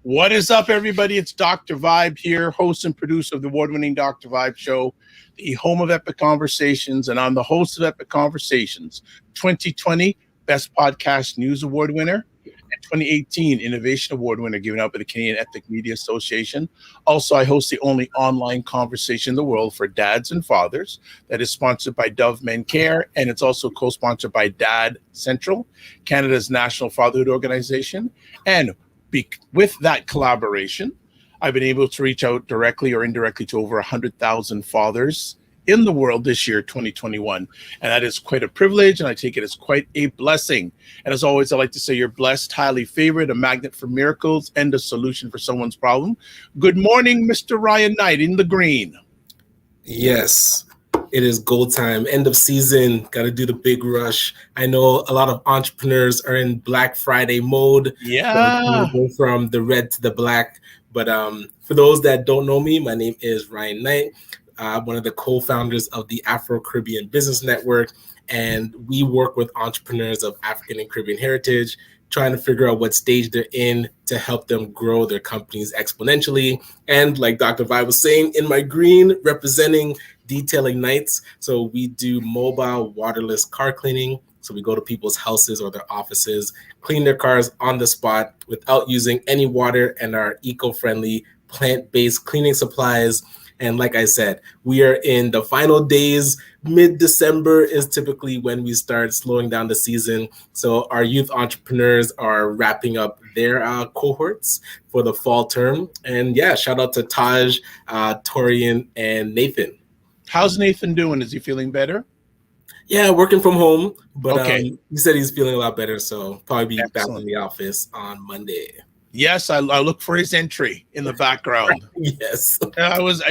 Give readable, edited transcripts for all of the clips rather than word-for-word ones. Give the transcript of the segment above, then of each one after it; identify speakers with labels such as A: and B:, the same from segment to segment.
A: What is up, everybody? It's Dr. Vibe here, host and producer of the award-winning Dr. Vibe Show, the home of Epic Conversations, and I'm the host of Epic Conversations, 2020 Best Podcast News Award winner, and 2018 Innovation Award winner given out by the Canadian Ethnic Media Association. Also, I host the only online conversation in the world for dads and fathers that is sponsored by Dove Men Care, and it's also co-sponsored by Dad Central, Canada's national fatherhood organization. And with that collaboration, I've been able to reach out directly or indirectly to over 100,000 fathers in the world this year, 2021. And that is quite a privilege, and I take it as quite a blessing. And as always, I like to say you're blessed, highly favored, a magnet for miracles, and a solution for someone's problem. Good morning, Mr. Ryan Knight in the green.
B: Yes. It is goal time, end of season, got to do the big rush. I know a lot of entrepreneurs are in Black Friday mode.
A: Yeah.
B: Go from the red to the black. But for those that don't know me, my name is Ryan Knight, one of the co-founders of the Afro-Caribbean Business Network. And we work with entrepreneurs of African and Caribbean heritage, trying to figure out what stage they're in to help them grow their companies exponentially. And like Dr. Vibe was saying, in my green, representing Detailing Nights. So we do mobile waterless car cleaning. So we go to people's houses or their offices, clean their cars on the spot without using any water, and our eco-friendly plant-based cleaning supplies. And like I said, we are in the final days. Mid-December is typically when we start slowing down the season. So our youth entrepreneurs are wrapping up their cohorts for the fall term. And yeah, shout out to Taj, Torian, and Nathan.
A: How's Nathan doing? Is he feeling better?
B: Yeah, working from home, but
A: okay.
B: He said he's feeling a lot better, so probably be back in the office on Monday.
A: Yes, I look for his entry in the background.
B: Yes,
A: I was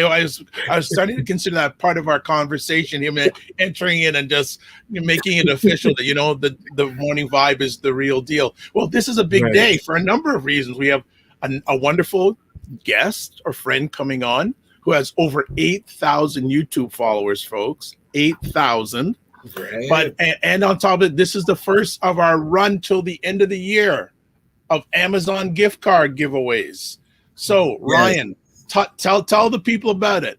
A: starting to consider that part of our conversation, him entering in and just making it official that the morning vibe is the real deal. Well, this is a big day for a number of reasons. We have a wonderful guest or friend coming on who has over 8,000 YouTube followers, folks. 8,000.
B: Right.
A: But and on top of it, this is the first of our run till the end of the year of Amazon gift card giveaways. So Ryan, tell the people about it.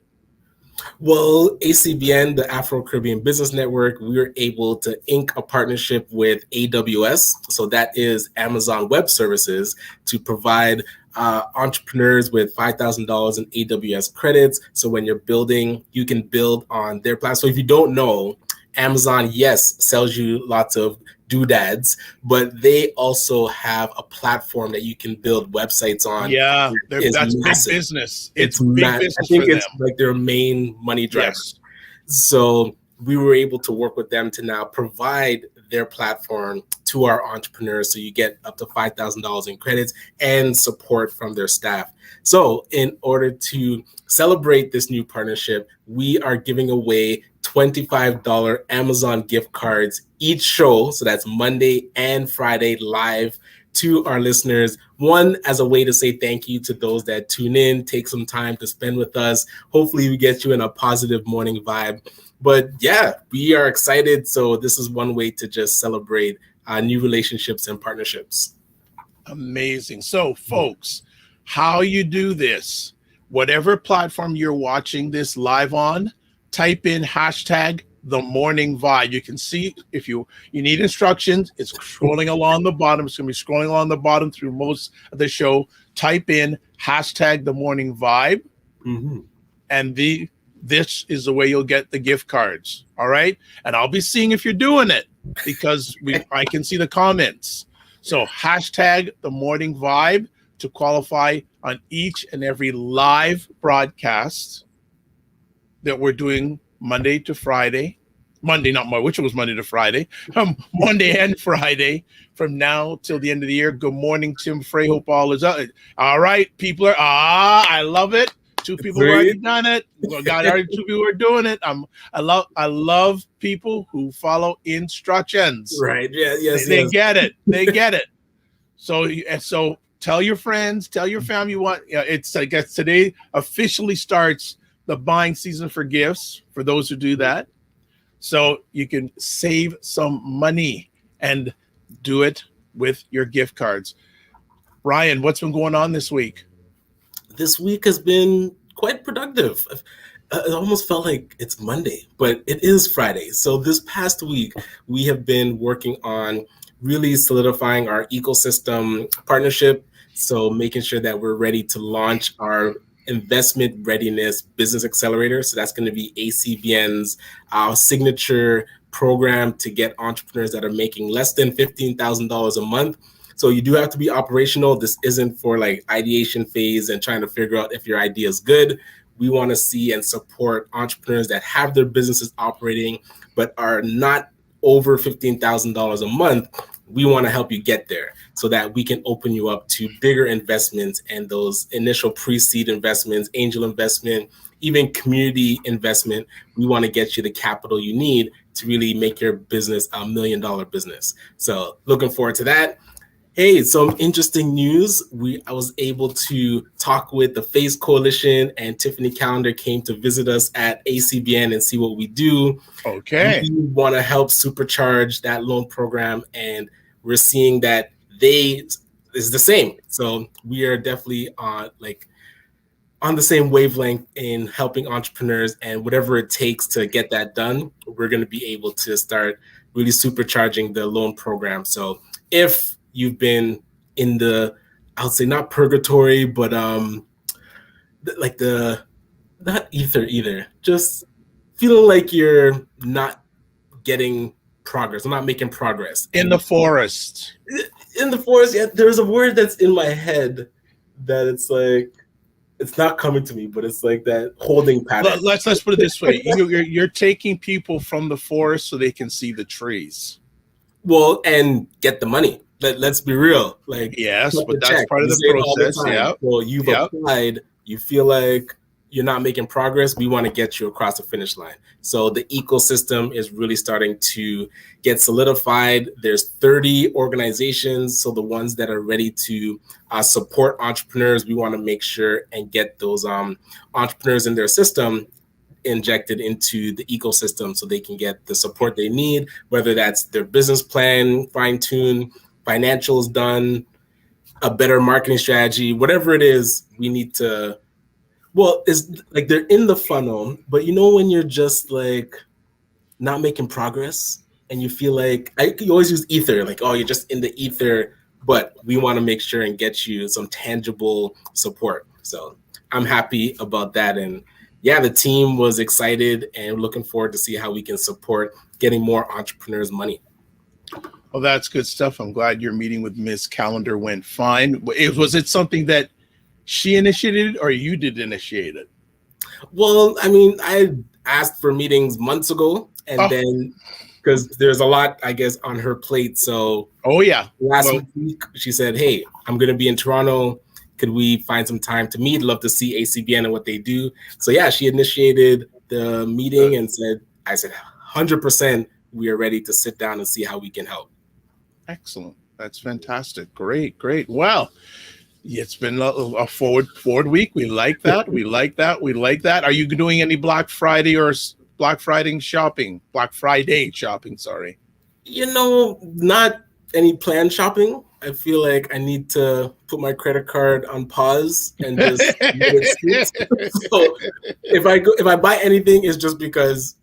B: Well, ACBN, the Afro-Caribbean Business Network, we were able to ink a partnership with AWS. So that is Amazon Web Services, to provide entrepreneurs with $5,000 in AWS credits. So when you're building, you can build on their platform. So if you don't know, Amazon, yes, sells you lots of doodads, but they also have a platform that you can build websites on.
A: Yeah, that's massive. Big business. It's big business.
B: I think it's like their main money driver. Yes. So we were able to work with them to now provide their platform to our entrepreneurs. So you get up to $5,000 in credits and support from their staff. So in order to celebrate this new partnership, we are giving away $25 Amazon gift cards each show. So that's Monday and Friday live to our listeners. One, as a way to say thank you to those that tune in, take some time to spend with us. Hopefully we get you in a positive morning vibe. But yeah, we are excited. So this is one way to just celebrate new relationships and partnerships.
A: Amazing. So folks, how you do this, whatever platform you're watching this live on, type in hashtag The Morning Vibe. You can see if you need instructions, it's scrolling along the bottom. It's going to be scrolling along the bottom through most of the show. Type in #The Morning Vibe, and this is the way you'll get the gift cards. All right, and I'll be seeing if you're doing it because I can see the comments. So #The Morning Vibe to qualify on each and every live broadcast that we're doing Monday to Friday. Monday to Friday. Monday and Friday from now till the end of the year. Good morning, Tim Frey. Hope all is up. All right, people are I love it. 2 people have already done it. Got already 2 people are doing it. I love people who follow instructions.
B: Right. Yeah. Yes.
A: They get it. They get it. So tell your friends, tell your family it's I guess today officially starts the buying season for gifts for those who do that. So you can save some money and do it with your gift cards. Ryan, what's been going on this week?
B: This week has been quite productive. It almost felt like it's Monday, but it is Friday. So this past week, we have been working on really solidifying our ecosystem partnership. So making sure that we're ready to launch our investment readiness business accelerator. So that's going to be ACBN's signature program to get entrepreneurs that are making less than $15,000 a month. So you do have to be operational. This isn't for like ideation phase and trying to figure out if your idea is good. We want to see and support entrepreneurs that have their businesses operating but are not over $15,000 a month. We want to help you get there so that we can open you up to bigger investments and those initial pre-seed investments, angel investment, even community investment. We want to get you the capital you need to really make your business $1 million business. So looking forward to that. Hey, some interesting news. I was able to talk with the FACE Coalition, and Tiffany Calendar came to visit us at ACBN and see what we do.
A: Okay.
B: We want to help supercharge that loan program, and we're seeing that is the same. So we are definitely on the same wavelength in helping entrepreneurs, and whatever it takes to get that done, we're going to be able to start really supercharging the loan program. So if you've been in the, I would say not purgatory, but not ether either, just feeling like you're not getting progress, I'm not making progress.
A: In the forest.
B: In the forest, yeah, there's a word that's in my head that it's like, it's not coming to me, but it's like that holding pattern.
A: Let's put it this way. You're taking people from the forest so they can see the trees.
B: Well, and get the money. Let's be real.
A: Yes, but that's part of the process. Yeah.
B: Well, you've applied. You feel like you're not making progress. We want to get you across the finish line. So the ecosystem is really starting to get solidified. There's 30 organizations. So the ones that are ready to support entrepreneurs, we want to make sure and get those entrepreneurs in their system injected into the ecosystem so they can get the support they need, whether that's their business plan, fine-tuned, financials done, a better marketing strategy, whatever it is, we need to, it's like they're in the funnel, but when you're just like not making progress and you feel like, you always use ether, you're just in the ether, but we want to make sure and get you some tangible support. So I'm happy about that. And yeah, the team was excited and looking forward to see how we can support getting more entrepreneurs money.
A: Well, that's good stuff. I'm glad your meeting with Ms. Calendar went fine. Was it something that she initiated or you did initiate it?
B: Well, I mean, I asked for meetings months ago, and then because there's a lot, I guess, on her plate. So last week she said, hey, I'm going to be in Toronto. Could we find some time to meet? Love to see ACBN and what they do. So yeah, she initiated the meeting and I said, 100%, we are ready to sit down and see how we can help.
A: Excellent. That's fantastic. Great. Well, it's been a forward week. We like that. We like that. Are you doing any Black Friday shopping? Sorry.
B: Not any planned shopping. I feel like I need to put my credit card on pause and just So if I buy anything, it's just because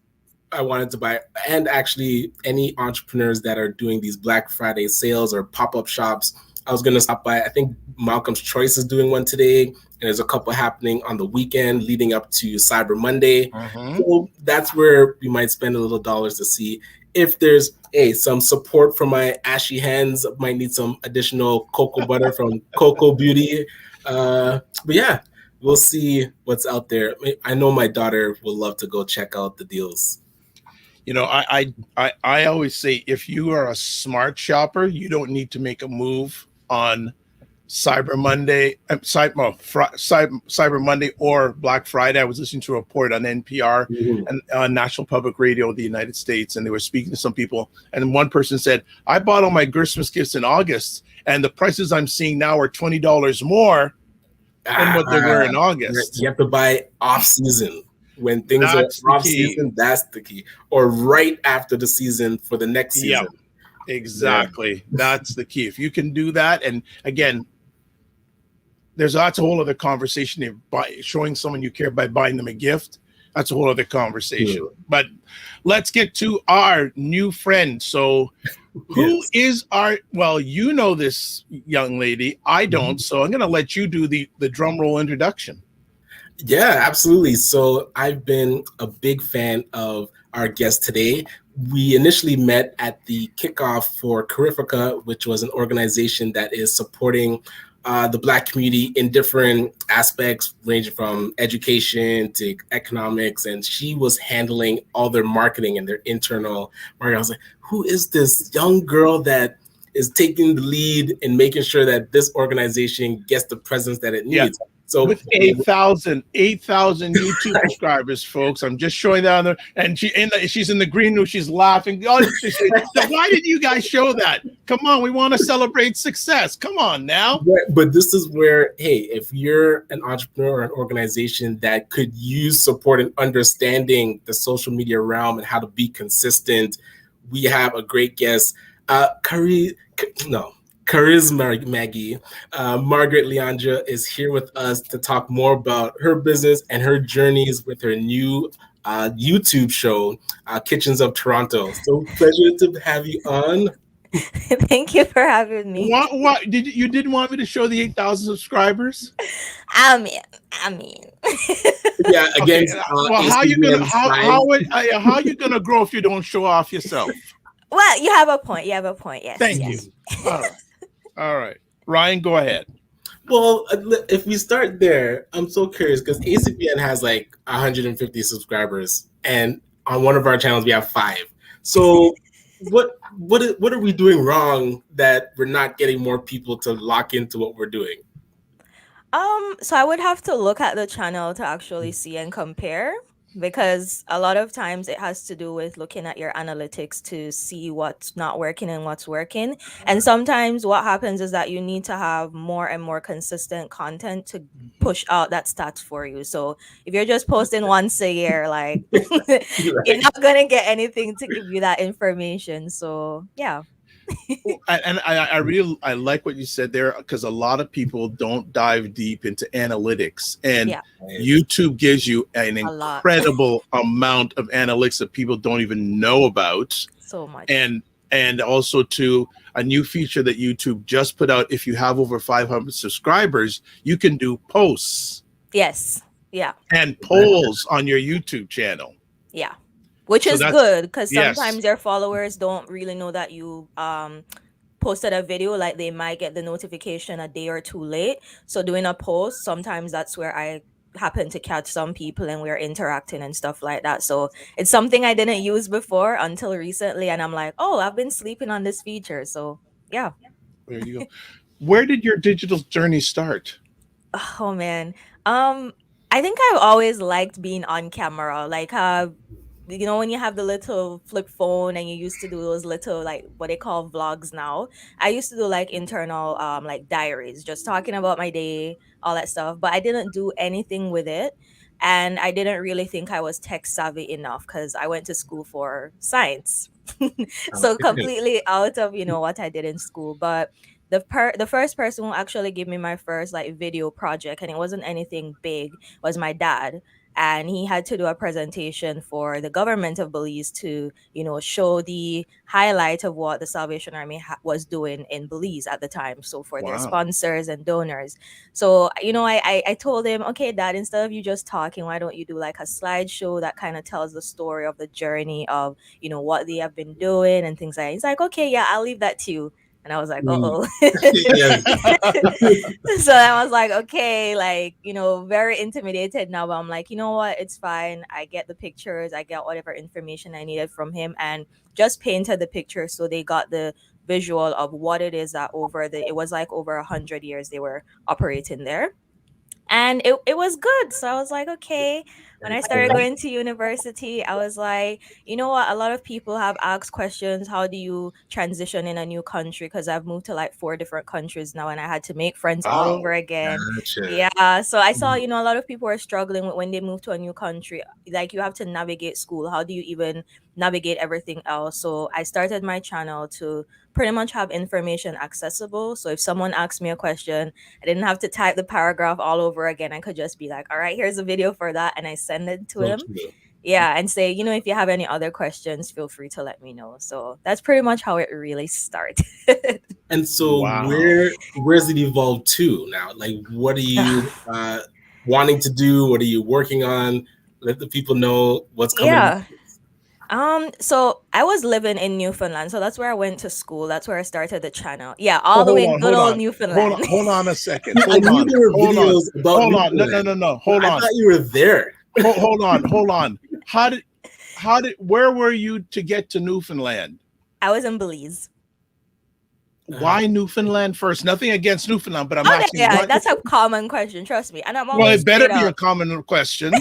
B: I wanted to buy, and actually any entrepreneurs that are doing these Black Friday sales or pop-up shops, I was going to stop by. I think Malcolm's Choice is doing one today, and there's a couple happening on the weekend leading up to Cyber Monday. So that's where we might spend a little dollars to see if there's some support for my ashy hands. Might need some additional cocoa butter from Cocoa Beauty. But yeah, we'll see what's out there. I know my daughter will love to go check out the deals.
A: You know, I always say, if you are a smart shopper, you don't need to make a move on Cyber Monday, Cyber Monday or Black Friday. I was listening to a report on NPR and National Public Radio of the United States, and they were speaking to some people. And one person said, I bought all my Christmas gifts in August, and the prices I'm seeing now are $20 more than what they were in August.
B: You have to buy off season. When things are off season, that's the key. Or right after the season for the next season.
A: Yeah, exactly. Yeah. That's the key. If you can do that, and again, that's a whole other conversation. Showing someone you care by buying them a gift, that's a whole other conversation. Yeah. But let's get to our new friend. So who is well, you know this young lady. I don't. So I'm going to let you do the drum roll introduction.
B: Yeah, absolutely. So I've been a big fan of our guest today. We initially met at the kickoff for Carifica, which was an organization that is supporting the Black community in different aspects, ranging from education to economics. And she was handling all their marketing and their internal marketing. I was like, who is this young girl that is taking the lead in making sure that this organization gets the presence that it needs?
A: Yeah. So with 8,000 YouTube subscribers, folks. I'm just showing that on there, and she's in the green room. She's laughing. Oh, why did you guys show that? Come on, we want to celebrate success. Come on now.
B: But this is where, hey, if you're an entrepreneur or an organization that could use support in understanding the social media realm and how to be consistent, we have a great guest, CharisMaggie. Margarette Leandre is here with us to talk more about her business and her journeys with her new YouTube show, Kitchens of Toronto. So pleasure to have you on.
C: Thank you for having me.
A: What you didn't want me to show the 8,000 subscribers?
C: I mean.
B: Yeah. Again,
A: okay. Well, how you gonna grow if you don't show off yourself?
C: Well, you have a point. Yes.
A: Thank you. All right. Ryan, go ahead.
B: Well, if we start there, I'm so curious because ACPN has like 150 subscribers, and on one of our channels we have 5. So, what are we doing wrong that we're not getting more people to lock into what we're doing?
C: So I would have to look at the channel to actually see and compare, because a lot of times it has to do with looking at your analytics to see what's not working and what's working. And sometimes what happens is that you need to have more and more consistent content to push out that stats for you. So if you're just posting once a year, like you're not going to get anything to give you that information. So yeah.
A: And I like what you said there, because a lot of people don't dive deep into analytics, and YouTube gives you an incredible amount of analytics that people don't even know about.
C: So much.
A: And also to a new feature that YouTube just put out. If you have over 500 subscribers, you can do posts.
C: Yes. Yeah.
A: And polls on your YouTube channel.
C: Yeah. Which is good, because sometimes your followers don't really know that you posted a video. Like they might get the notification a day or two late. So doing a post, sometimes that's where I happen to catch some people and we're interacting and stuff like that. So it's something I didn't use before until recently. And I'm like, oh, I've been sleeping on this feature. So yeah.
A: There you go. Where did your digital journey start?
C: Oh, man. I think I've always liked being on camera. Like, you know, when you have the little flip phone and you used to do those little, like what they call vlogs now. I used to do like internal like diaries, just talking about my day, all that stuff. But I didn't do anything with it. And I didn't really think I was tech savvy enough because I went to school for science. So completely out of, you know, what I did in school. But the first person who actually gave me my first like video project, and it wasn't anything big, was my dad. and he had to do a presentation for the government of Belize to, show the highlight of what the Salvation Army was doing in Belize at the time. So for their
A: Wow.
C: sponsors and donors. So, I told him, okay, Dad, instead of you just talking, why don't you do like a slideshow that kind of tells the story of the journey of, what they have been doing and things like that. He's like, okay, yeah, I'll leave that to you. And I was like,
B: Mm.
C: oh.
B: Yeah.
C: So I was like, okay, like, very intimidated now. But I'm like, you know what? It's fine. I get the pictures, I get whatever information I needed from him, and just painted the picture so they got the visual of what it is that it was like over 100 years they were operating there, and it was good. So I was like, okay. When I started going to university, I was like, you know what, a lot of people have asked questions, how do you transition in a new country, because I've moved to like 4 different countries now and I had to make friends all
A: Wow.
C: over again.
B: Gotcha.
C: Yeah, so I saw, a lot of people are struggling when they move to a new country. Like, you have to navigate school, how do you even navigate everything else? So I started my channel to pretty much have information accessible. So if someone asks me a question, I didn't have to type the paragraph all over again. I could just be like, all right, here's a video for that. And I send it to
B: So
C: him.
B: true.
C: Yeah. And say, if you have any other questions, feel free to let me know. So that's pretty much how it really started.
B: And so
A: Wow.
B: where's it evolved to now? Like, what are you wanting to do? What are you working on? Let the people know what's coming
C: Yeah.
B: next.
C: So I was living in Newfoundland. So that's where I went to school. That's where I started the channel. Yeah,
A: Oh,
C: all the way
A: hold
C: in
A: on,
C: good
A: hold
C: old
A: on, hold on,
C: Newfoundland.
A: hold on a second.
B: See, I
A: Hold
B: knew
A: on,
B: there were
A: hold on,
B: videos about
A: hold on. No, no,
B: Newfoundland,
A: no, no.
B: but
A: Hold
B: I
A: on.
B: thought you were there.
A: Hold on. Where were you to get to Newfoundland?
C: I was in Belize.
A: Why Newfoundland first? Nothing against Newfoundland, but I'm
C: Okay,
A: asking
C: yeah,
A: what.
C: that's a common question. Trust me, and I'm
A: Well,
C: always
A: it better
C: straight
A: be a
C: up.
A: common question.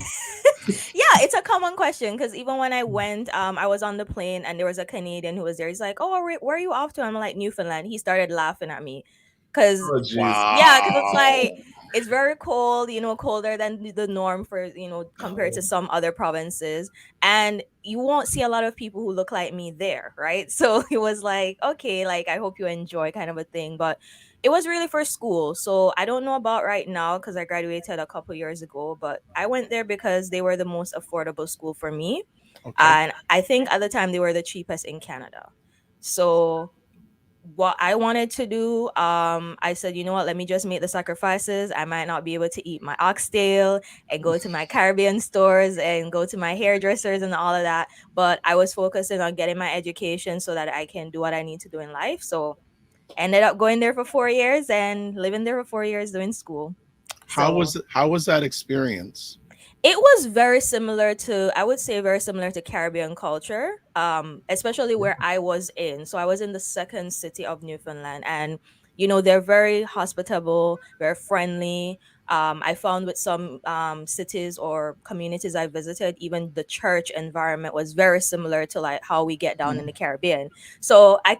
C: Yeah, it's a common question because even when I went, I was on the plane and there was a Canadian who was there. He's like, "Oh, where are you off to?" I'm like, "Newfoundland." He started laughing at me because,
B: Oh, jeez.
C: yeah, because it's
A: Wow.
C: like it's very cold, colder than the norm for compared to some other provinces, and you won't see a lot of people who look like me there, right? So it was like, okay, like I hope you enjoy, kind of a thing, but it was really for school. So I don't know about right now because I graduated a couple years ago, but I went there because they were the most affordable school for me.
A: Okay.
C: And I think at the time they were the cheapest in Canada. So what I wanted to do, I said, you know what, let me just make the sacrifices. I might not be able to eat my oxtail and go to my Caribbean stores and go to my hairdressers and all of that. But I was focusing on getting my education so that I can do what I need to do in life. So ended up going there for 4 years and living there for 4 years doing school. So
A: How was that experience?
C: it was very similar to, I would say, very similar to Caribbean culture, especially where I was in. So I was in the second city of Newfoundland, and they're very hospitable, very friendly. I found with some cities or communities I visited, even the church environment was very similar to like how we get down in the Caribbean. So I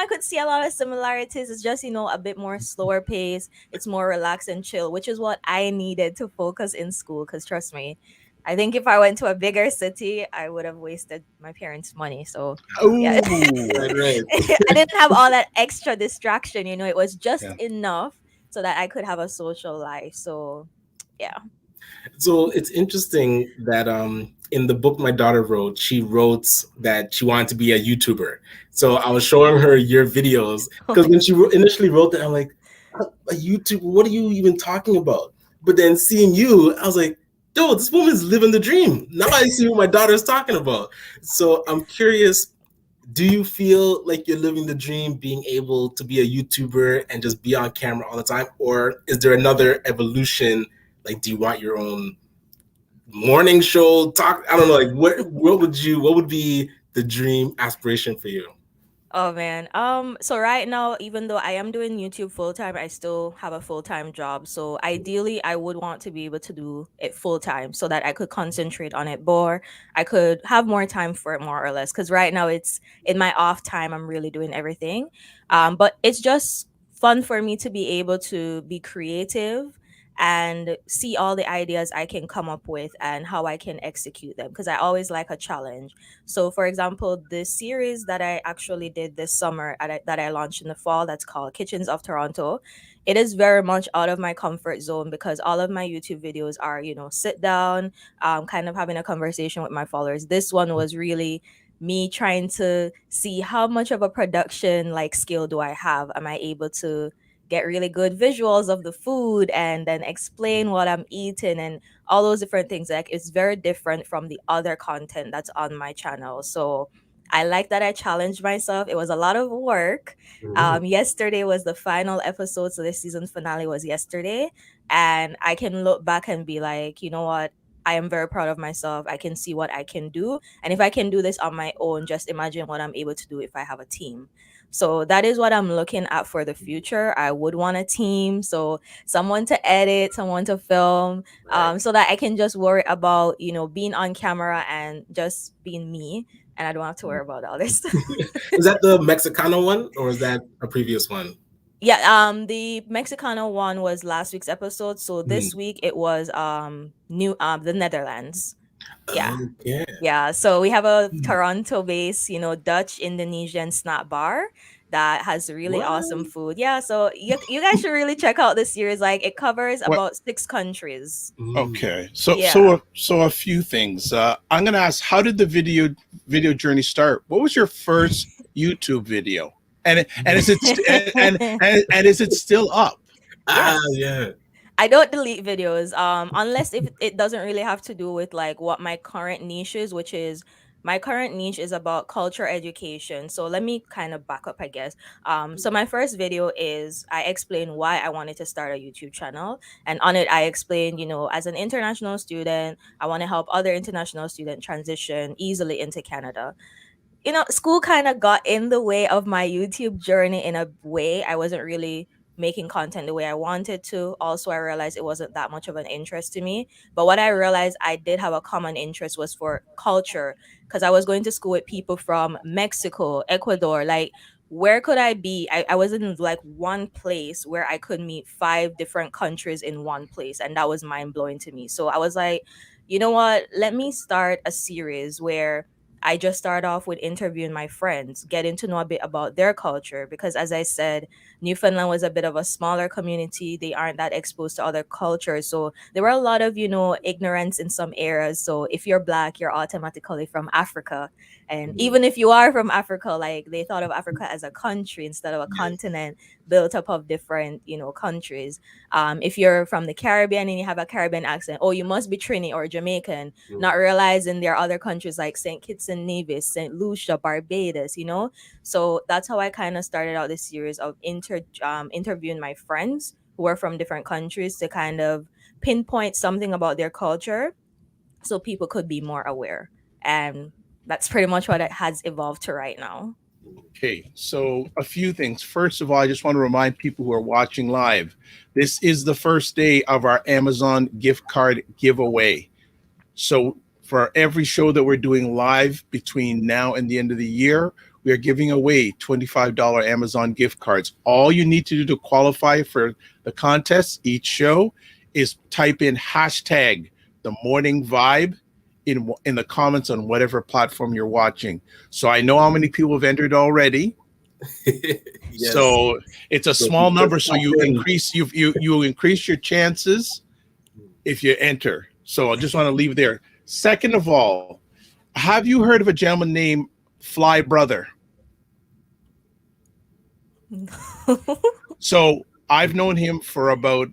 C: could see a lot of similarities. It's just a bit more slower pace. It's more relaxed and chill, which is what I needed to focus in school. Because trust me, I think if I went to a bigger city, I would have wasted my parents' money. So yeah,
A: Ooh.
B: Right, right.
C: I didn't have all that extra distraction. It was just
A: Yeah.
C: enough so that I could have a social life. So yeah.
B: So it's interesting that in the book my daughter wrote, she wrote that she wanted to be a YouTuber. So I was showing her your videos because when she initially wrote that, I'm like, a YouTube? What are you even talking about? But then seeing you, I was like, yo, this woman's living the dream. Now I see what my daughter's talking about. So I'm curious, do you feel like you're living the dream being able to be a YouTuber and just be on camera all the time? Or is there another evolution? Like, do you want your own morning show talk? I don't know. Like, what would be the dream aspiration for you?
C: Oh man. So right now, even though I am doing YouTube full time, I still have a full-time job. So ideally I would want to be able to do it full time so that I could concentrate on it more. I could have more time for it, more or less. Because right now it's in my off time, I'm really doing everything. But it's just fun for me to be able to be creative and see all the ideas I can come up with and how I can execute them, because I always like a challenge. So, for example, the series that I actually did this summer that I launched in the fall, that's called Kitchens of Toronto. It is very much out of my comfort zone because all of my YouTube videos are, sit down, kind of having a conversation with my followers. This one was really me trying to see how much of a production like skill do I have. Am I able to get really good visuals of the food and then explain what I'm eating and all those different things? Like, it's very different from the other content that's on my channel. So I like that I challenged myself. It was a lot of work. Yesterday was the final episode, so this season finale was yesterday, and I can look back and be like, you know what, I am very proud of myself. I can see what I can do. And if I can do this on my own, just imagine what I'm able to do if I have a team. So that is what I'm looking at for the future. I would want a team. So someone to edit, someone to film, so that I can just worry about, being on camera and just being me. And I don't have to worry about all this.
B: Is that the Mexicano one or is that a previous one?
C: Yeah, the Mexicano one was last week's episode. So this week it was the Netherlands. Yeah.
B: Okay.
C: Yeah. So we have a Toronto based, Dutch Indonesian snack bar that has really awesome food. Yeah. So you guys should really check out this series. Like, it covers about 6 countries.
A: Okay. So
C: Yeah.
A: so a few things. I'm gonna ask, how did the video journey start? What was your first YouTube video? And is it and is it still up?
B: Yeah.
C: I don't delete videos unless if it doesn't really have to do with like what my current niche is, which is my current niche is about culture education. So let me kind of back up, I guess. So my first video is I explain why I wanted to start a YouTube channel, and on it I explained, as an international student, I want to help other international students transition easily into Canada. School kind of got in the way of my YouTube journey in a way. I wasn't really making content the way I wanted to. Also, I realized it wasn't that much of an interest to me. But what I realized I did have a common interest was for culture, because I was going to school with people from Mexico, Ecuador. Like, where could I be? I was in like one place where I could meet 5 different countries in one place. And that was mind blowing to me. So I was like, you know what? Let me start a series where I just start off with interviewing my friends, getting to know a bit about their culture. Because as I said, Newfoundland was a bit of a smaller community. They aren't that exposed to other cultures. So there were a lot of, ignorance in some areas. So if you're Black, you're automatically from Africa. And even if you are from Africa, like, they thought of Africa as a country instead of a continent built up of different, countries. If you're from the Caribbean and you have a Caribbean accent, oh, you must be Trini or Jamaican, not realizing there are other countries like St. Kitts and Nevis, St. Lucia, Barbados, So that's how I kind of started out this series of interviewing my friends who are from different countries to kind of pinpoint something about their culture so people could be more aware. And that's pretty much what it has evolved to right now.
A: Okay, so a few things. First of all, I just want to remind people who are watching live, this is the first day of our Amazon gift card giveaway. So for every show that we're doing live between now and the end of the year, we are giving away $25 Amazon gift cards. All you need to do to qualify for the contest each show is type in hashtag the morning vibe in the comments on whatever platform you're watching. So I know how many people have entered already. Yes. So it's a small number. So you increase you increase your chances if you enter. So I just want to leave there. Second of all, have you heard of a gentleman named Fly Brother? So I've known him for about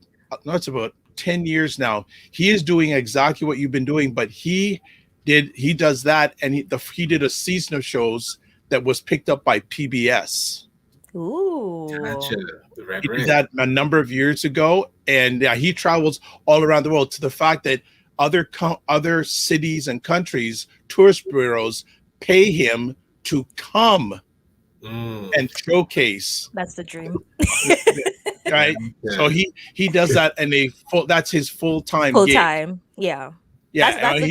A: 10 years now. He is doing exactly what you've been doing, but he does that, and he did a season of shows that was picked up by PBS.
C: Ooh.
B: Gotcha.
A: He did that a number of years ago, and he travels all around the world, to the fact that other cities and countries, tourist bureaus pay him to come and showcase.
C: That's the dream.
A: Right? Yeah. So he does that, and that's his full-time
C: gig.
A: Full-time,
C: yeah.
A: Yeah, that's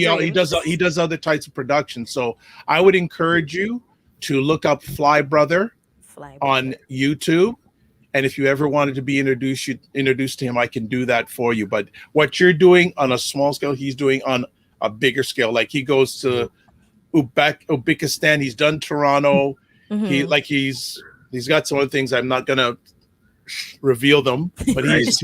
A: he does other types of production. So I would encourage you to look up Fly Brother on YouTube. And if you ever wanted to be introduced to him, I can do that for you. But what you're doing on a small scale, he's doing on a bigger scale. Like he goes to Uzbekistan. He's done Toronto.
C: Mm-hmm.
A: He's got some other things. I'm not gonna reveal them, but he's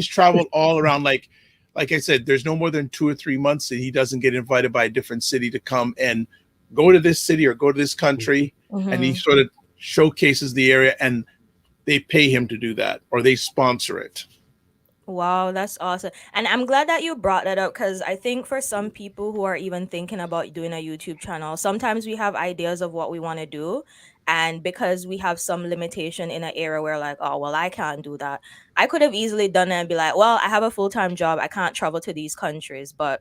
A: traveled all around. Like I said, there's no more than 2 or 3 months that he doesn't get invited by a different city to come and go to this city or go to this country, and he sort of showcases the area, and they pay him to do that, or they sponsor it.
C: Wow, that's awesome. And I'm glad that you brought that up, because I think for some people who are even thinking about doing a YouTube channel, sometimes we have ideas of what we want to do. And because we have some limitation in an area where like, oh, well, I can't do that. I could have easily done it and be like, well, I have a full-time job. I can't travel to these countries. But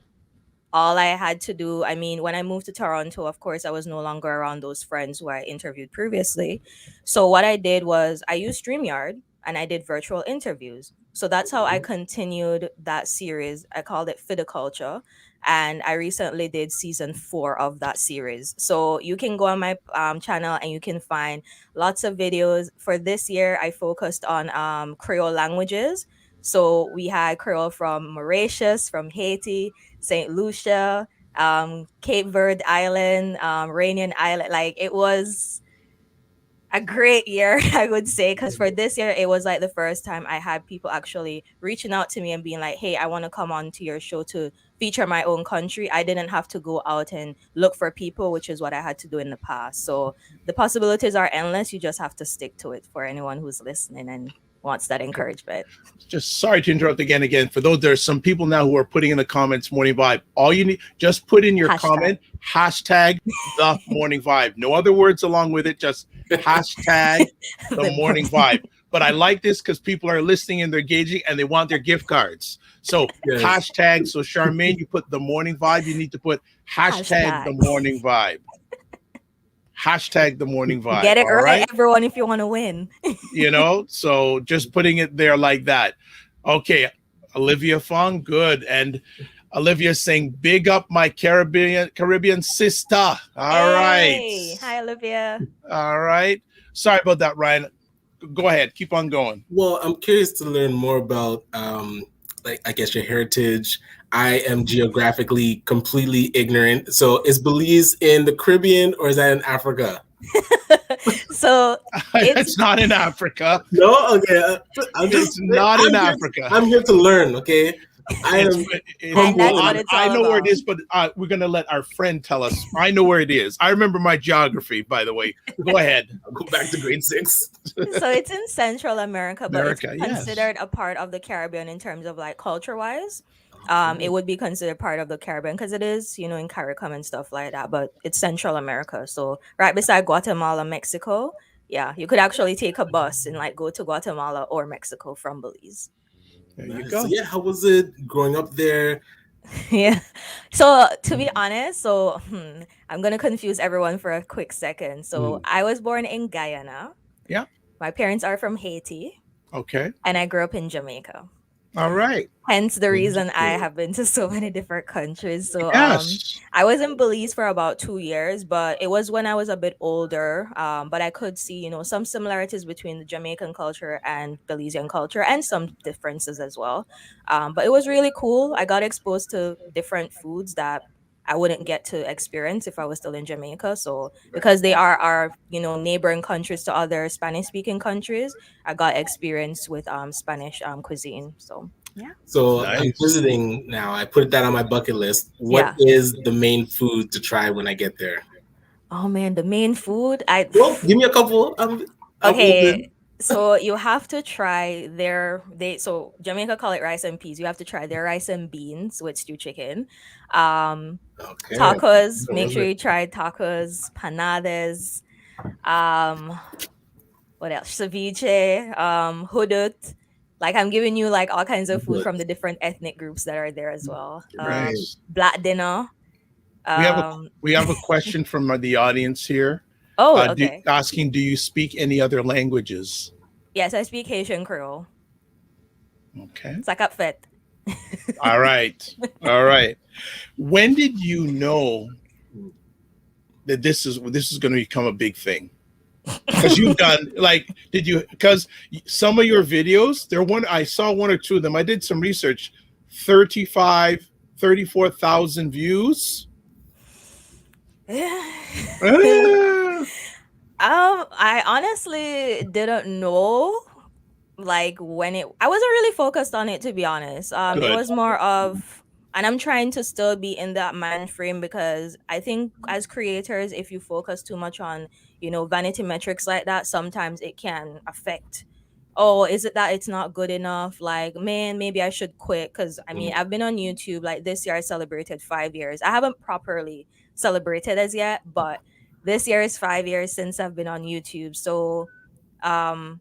C: all I had to do, I mean, when I moved to Toronto, of course, I was no longer around those friends who I interviewed previously. So what I did was I used StreamYard and I did virtual interviews. So that's how I continued that series. I called it Culcha. And I recently did season 4 of that series. So you can go on my channel and you can find lots of videos. For this year, I focused on Creole languages. So we had Creole from Mauritius, from Haiti, St. Lucia, Cape Verde Island, Reunion Island. Like, it was a great year, I would say, because for this year, it was like the first time I had people actually reaching out to me and being like, hey, I want to come on to your show to feature my own country. I didn't have to go out and look for people, which is what I had to do in the past. So the possibilities are endless. You just have to stick to it for anyone who's listening and wants that encouragement.
A: Just sorry to interrupt again. For those, there's some people now who are putting in the comments Morning Vibe. All you need, just put in your comment, hashtag the Morning Vibe. No other words along with it, just hashtag the Morning Vibe. But I like this because people are listening and they're engaging and they want their gift cards. So hashtag, so Charmaine, you put the Morning Vibe, you need to put hashtag the Morning Vibe. Hashtag the Morning Vibe.
C: Get it right, everyone, if you want to win.
A: So just putting it there like that. Okay, Olivia Fong, good. And Olivia saying, big up my Caribbean sister. All right.
C: Hi, Olivia.
A: All right. Sorry about that, Ryan. Go ahead. Keep on going.
B: Well, I'm curious to learn more about, I guess, your heritage. I am geographically completely ignorant. So is Belize in the Caribbean or is that in Africa?
C: So
A: it's not in Africa.
B: No? Okay.
A: It's not in Africa.
B: I'm here to learn, okay? I
A: know where it is, but we're going to let our friend tell us. I know where it is. I remember my geography, by the way. Go ahead.
B: I'll go back to grade 6.
C: So it's in Central America, but it's considered a part of the Caribbean in terms of like culture-wise. It would be considered part of the Caribbean because it is, in CARICOM and stuff like that, but it's Central America. So right beside Guatemala, Mexico. Yeah, you could actually take a bus and like go to Guatemala or Mexico from Belize.
A: There you go.
B: So, yeah, how was it growing up there?
C: Yeah. So to be honest, I'm going to confuse everyone for a quick second. So I was born in Guyana.
A: Yeah.
C: My parents are from Haiti.
A: Okay.
C: And I grew up in Jamaica.
A: All right.
C: Hence the reason I have been to so many different countries. So
A: yes.
C: I was in Belize for about 2 years, but it was when I was a bit older. But I could see, some similarities between the Jamaican culture and Belizean culture and some differences as well. But it was really cool. I got exposed to different foods that I wouldn't get to experience if I was still in Jamaica. So because they are our, neighboring countries to other Spanish-speaking countries, I got experience with Spanish cuisine. So yeah.
B: So nice. I'm visiting now. I put that on my bucket list. What is the main food to try when I get there?
C: Oh man, the main food.
B: Well, give me a couple.
C: Okay. So you have to try so Jamaica call it rice and peas. You have to try their rice and beans with stew chicken. Tacos. Make sure you try tacos, panades. What else? Ceviche, hudut. Like I'm giving you like all kinds of food from the different ethnic groups that are there as well. Black dinner.
A: We have a question from the audience here.
C: Oh, okay.
A: Asking, do you speak any other languages?
C: Yes, I speak Haitian Creole.
A: Okay.
C: Sakap fet.
A: All right. When did you know that this is going to become a big thing? Because you've done like, did you? Because some of your videos, I saw one or two of them. I did some research. 35, 34,000 views. Ah,
C: I honestly didn't know like when it I wasn't really focused on it, to be honest. It
A: good.
C: was more of, and I'm trying to still be in that mind frame, because I think as creators, if you focus too much on, vanity metrics like that, sometimes it can affect, oh, is it that it's not good enough? Like, man, maybe I should quit. Because I mean, I've been on YouTube, like this year I celebrated 5 years. I haven't properly celebrated as yet, but this year is 5 years since I've been on YouTube. So um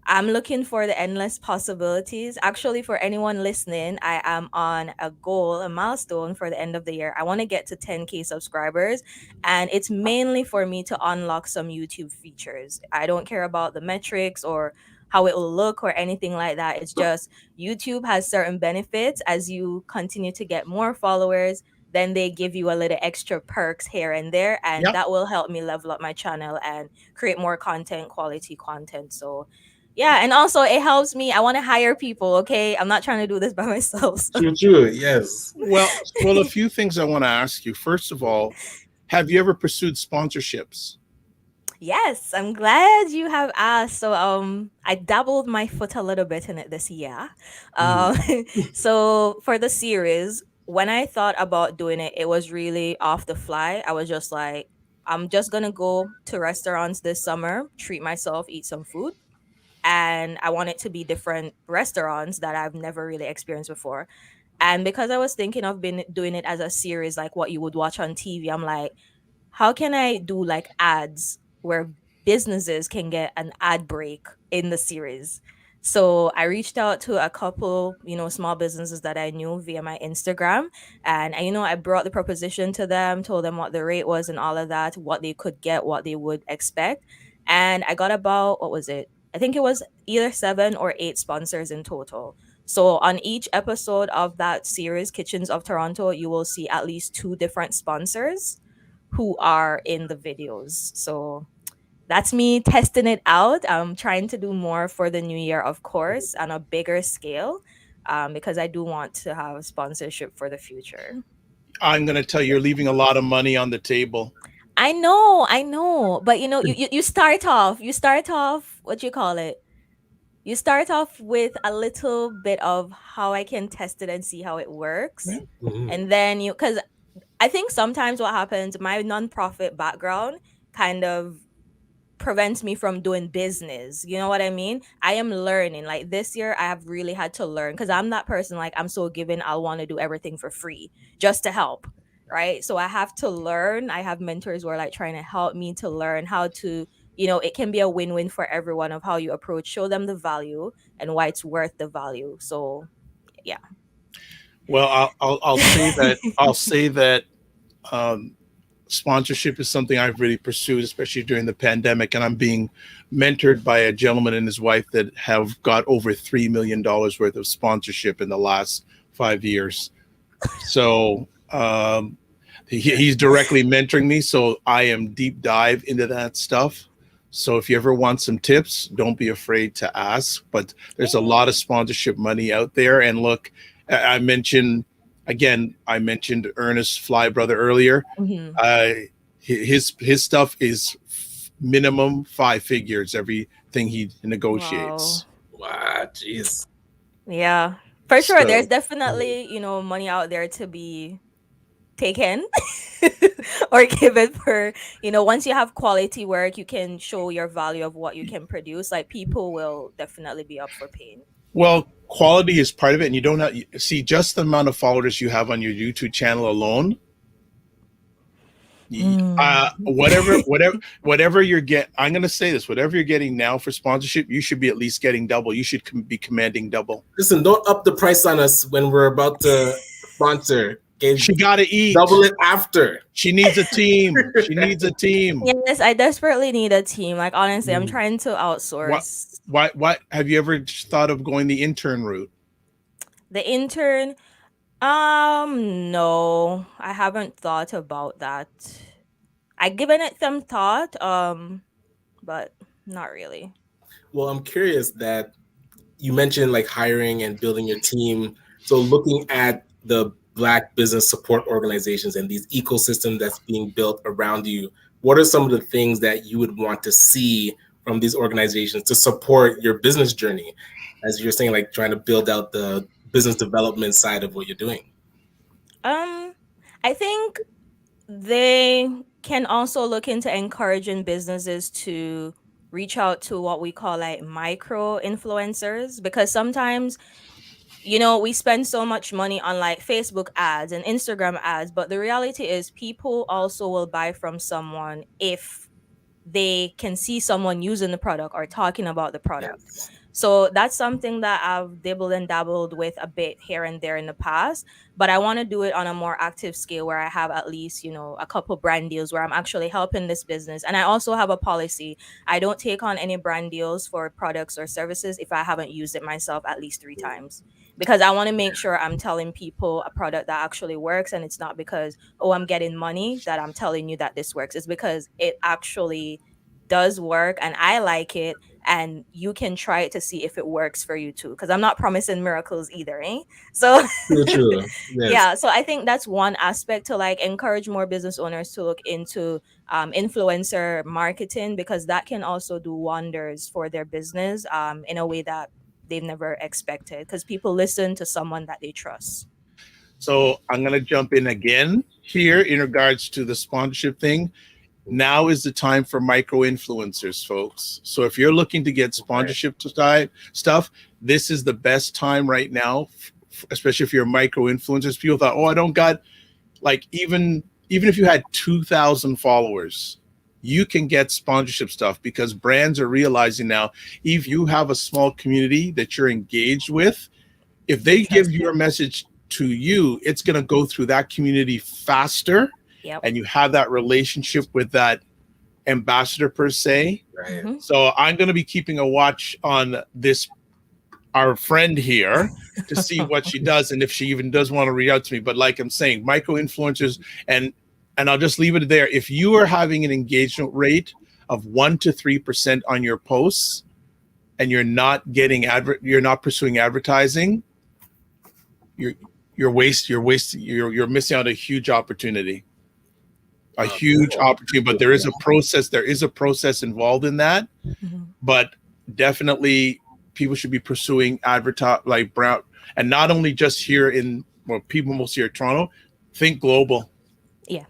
C: I'm looking for the endless possibilities. Actually, for anyone listening, I am on a goal, a milestone for the end of the year. I want to get to 10K subscribers, and it's mainly for me to unlock some YouTube features. I don't care about the metrics or how it will look or anything like that. It's just YouTube has certain benefits. As you continue to get more followers, then they give you a little extra perks here and there, and
A: Yep.
C: that will help me level up my channel and create more content, quality content. So yeah, and also it helps me. I want to hire people, okay? I'm not trying to do this by myself. So.
B: True, true. Yes.
A: Well, a few things I want to ask you. First of all, have you ever pursued sponsorships?
C: Yes, I'm glad you have asked. So I dabbled my foot a little bit in it this year.
B: Mhm.
C: Um so for the series, when I thought about doing it, it was really off the fly. I was just like, I'm just gonna go to restaurants this summer, treat myself, eat some food. And I want it to be different restaurants that I've never really experienced before. And because I was thinking of been doing it as a series, like what you would watch on TV, I'm like, how can I do like ads where businesses can get an ad break in the series? So I reached out to a couple, small businesses that I knew via my Instagram. And, I brought the proposition to them, told them what the rate was and all of that, what they could get, what they would expect. And I got about, what was it? I think it was either 7 or 8 sponsors in total. So on each episode of that series, Kitchens of Toronto, you will see at least 2 different sponsors who are in the videos. So that's me testing it out. I'm trying to do more for the new year, of course, on a bigger scale, because I do want to have sponsorship for the future.
A: I'm going to tell you, you're leaving a lot of money on the table.
C: I know, but you start off, what you call it? You start off with a little bit of how I can test it and see how it works.
B: Mhm.
C: And then because I think sometimes what happens, my nonprofit background kind of prevents me from doing business. You know what I mean? I am learning. Like this year, I have really had to learn, because I'm that person, like, I'm so given, I want to do everything for free just to help. Right. So I have to learn. I have mentors who are like trying to help me to learn how to, it can be a win win for everyone of how you approach, show them the value and why it's worth the value. So, yeah.
A: Well, I'll say that um, sponsorship is something I've really pursued, especially during the pandemic. And I'm being mentored by a gentleman and his wife that have got over $3 million worth of sponsorship in the last 5 years. So he's directly mentoring me. So I am deep dive into that stuff. So if you ever want some tips, don't be afraid to ask. But there's a lot of sponsorship money out there. And look, I mentioned again, I mentioned Ernest Fly Brother earlier.
C: Mhm.
A: Uh, his stuff is minimum 5 figures. Everything he
C: Wow.
A: negotiates.
B: Wow, jeez.
C: Yeah. For sure. There's
A: So
C: definitely, money out there to be taken or given for, once you have quality work, you can show your value of what you can produce. Like people will definitely be up for paying.
A: well, quality is part of it, and you don't have, see just the amount of followers you have on your YouTube channel alone.
C: Mm.
A: Whatever you're get, I'm going to say this: whatever you're getting now for sponsorship, you should be at least getting double. You should be commanding double.
B: Listen, don't up the price on us when we're about to sponsor. Okay?
A: She got to eat.
B: Double it after.
A: She needs a team. She needs a team.
C: Yes, I desperately need a team. Like honestly, I'm
B: Mm.
C: trying to
A: What?
C: outsource.
A: What have you ever thought of going the intern route?
C: The intern, no, I haven't thought about that. I given it some thought. but not really.
B: Well, I'm curious that you mentioned like hiring and building your team. So looking at the Black business support organizations and these ecosystems that's being built around you, what are some of the things that you would want to see from these organizations to support your business journey? As you're saying, like trying to build out the business development side of what you're doing.
C: Um, I think they can also look into encouraging businesses to reach out to what we call like micro influencers, because sometimes, we spend so much money on like Facebook ads and Instagram ads, but the reality is people also will buy from someone if they can see someone using the product or talking about the product.
B: Yes.
C: So that's something that I've dabbled and dabbled with a bit here and there in the past, but I want to do it on a more active scale where I have at least, a couple brand deals where I'm actually helping this business. And I also have a policy. I don't take on any brand deals for products or services if I haven't used it myself at least 3 times. Because I want to make sure I'm telling people a product that actually works, and it's not because, oh, I'm getting money that I'm telling you that this works. It's because it actually does work and I like it, and you can try it to see if it works for you too, because I'm not promising miracles either, eh? So
B: True, true. Yes.
C: yeah, so I think that's one aspect to like encourage more business owners to look into influencer marketing, because that can also do wonders for their business in a way that they've never expected, because people listen to someone that they trust.
A: So I'm going to jump in again here in regards to the sponsorship thing. Now is the time for micro influencers, folks. So if you're looking to get sponsorship to type stuff, this is the best time right now, especially if you're micro influencers. People thought, oh, I don't got like even if you had 2,000 followers, you can get sponsorship stuff because brands are realizing now, if you have a small community that you're engaged with, if they give your message to you, it's going to go through that community faster.
C: Yep.
A: And you have that relationship with that ambassador per se.
B: Right.
C: Mhm.
A: So I'm going to be keeping a watch on this, our friend here, to see what she does and if she even does want to reach out to me. But like I'm saying, micro influencers, and I'll just leave it there. If you are having an engagement rate of 1 to 3% on your posts, and you're not getting you're not pursuing advertising, you're missing out a huge opportunity. A huge opportunity, but there is a process. There is a process involved in that.
C: Mhm.
A: But definitely, people should be pursuing advertise like brown, and not only just here in people mostly here in Toronto. Think global.
C: Yeah.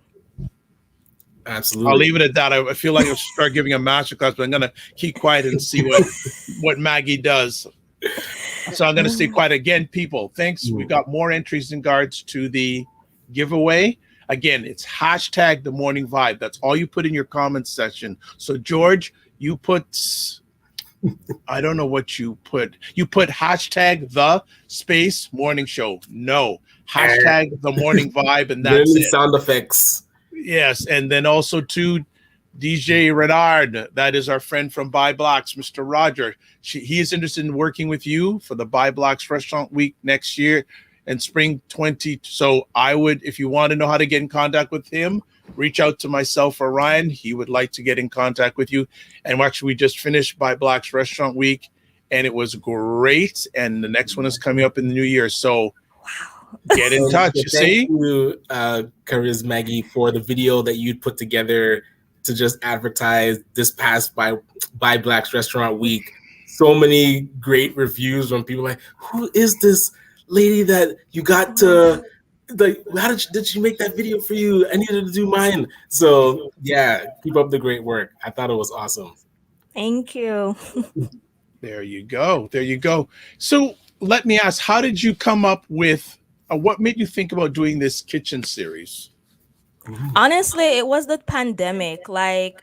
B: Absolutely.
A: I'll leave it at that. I feel like I'll start giving a masterclass, but I'm gonna keep quiet and see what Maggie does. So I'm gonna stay quiet again, people. Thanks. We got more entries in regards to the giveaway. Again, it's hashtag the morning vibe. That's all you put in your comments section. So George, you put, I don't know what you put. You put hashtag the space morning show. No, hashtag the morning vibe, and that's
B: Literally
A: it.
B: sound effects.
A: Yes, and then also to DJ Renard, that is our friend from Buy Blocks, Mr. Roger. He is interested in working with you for the Buy Blocks Restaurant Week next year and spring 20. So I would, if you want to know how to get in contact with him, reach out to myself or Ryan. He would like to get in contact with you. And actually, we just finished Buy Blocks Restaurant Week, and it was great. And the next one is coming up in the new year. So get in touch. You see?
B: Thank you, CharisMaggie, for the video that you put together to just advertise this past Buy Blacks Restaurant Week. So many great reviews from people like, who is this lady that you got to, like, how did she make that video for you? I needed to do mine. So yeah, keep up the great work. I thought it was awesome.
C: Thank you.
A: There you go. There you go. So let me ask, how did you come up with, what made you think about doing this kitchen series?
C: Honestly, it was the pandemic. Like,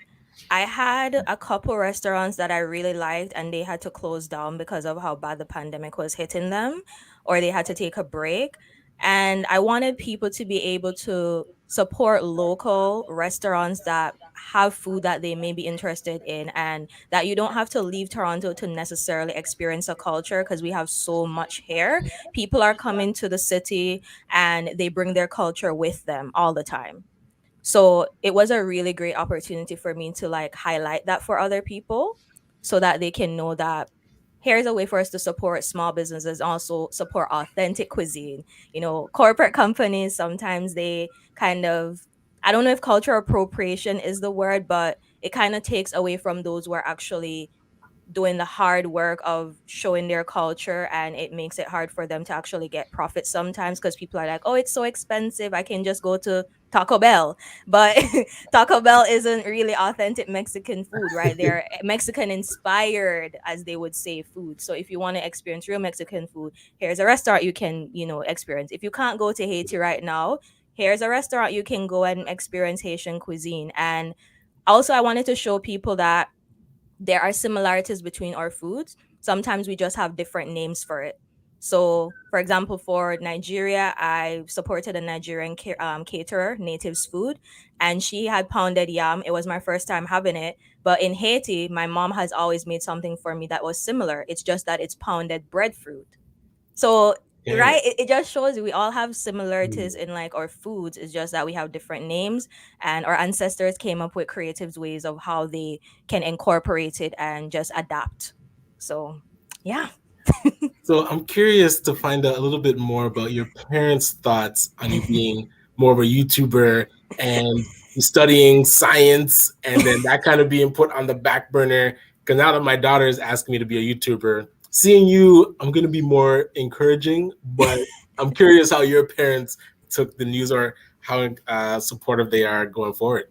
C: I had a couple restaurants that I really liked, and they had to close down because of how bad the pandemic was hitting them, or they had to take a break. And I wanted people to be able to support local restaurants that have food that they may be interested in, and that you don't have to leave Toronto to necessarily experience a culture, because we have so much here. People are coming to the city and they bring their culture with them all the time. So it was a really great opportunity for me to like highlight that for other people so that they can know that here's a way for us to support small businesses, also support authentic cuisine. Corporate companies sometimes they kind of, I don't know if cultural appropriation is the word, but it kind of takes away from those who are actually doing the hard work of showing their culture, and it makes it hard for them to actually get profit sometimes because people are like, oh, it's so expensive, I can just go to Taco Bell. But Taco Bell isn't really authentic Mexican food, right? They're Mexican inspired, as they would say, food. So if you want to experience real Mexican food, here's a restaurant you can experience. If you can't go to Haiti right now, here's a restaurant you can go and experience Haitian cuisine. And also I wanted to show people that there are similarities between our foods. Sometimes we just have different names for it. So, for example, for Nigeria, I supported a Nigerian caterer, Native's Food, and she had pounded yam. It was my first time having it. But in Haiti, my mom has always made something for me that was similar. It's just that it's pounded breadfruit. So,
B: Yeah.
C: right, it just shows you we all have
B: Mm.
C: similarities in like our foods. It's just that we have different names, and our ancestors came up with creative ways of how they can incorporate it and just adapt. So, yeah.
B: So I'm curious to find out a little bit more about your parents' thoughts on you being more of a YouTuber and you studying science and then that kind of being put on the back burner. Because now that my daughter is asking me to be a YouTuber, seeing you, I'm going to be more encouraging, but I'm curious how your parents took the news or how supportive they are going forward.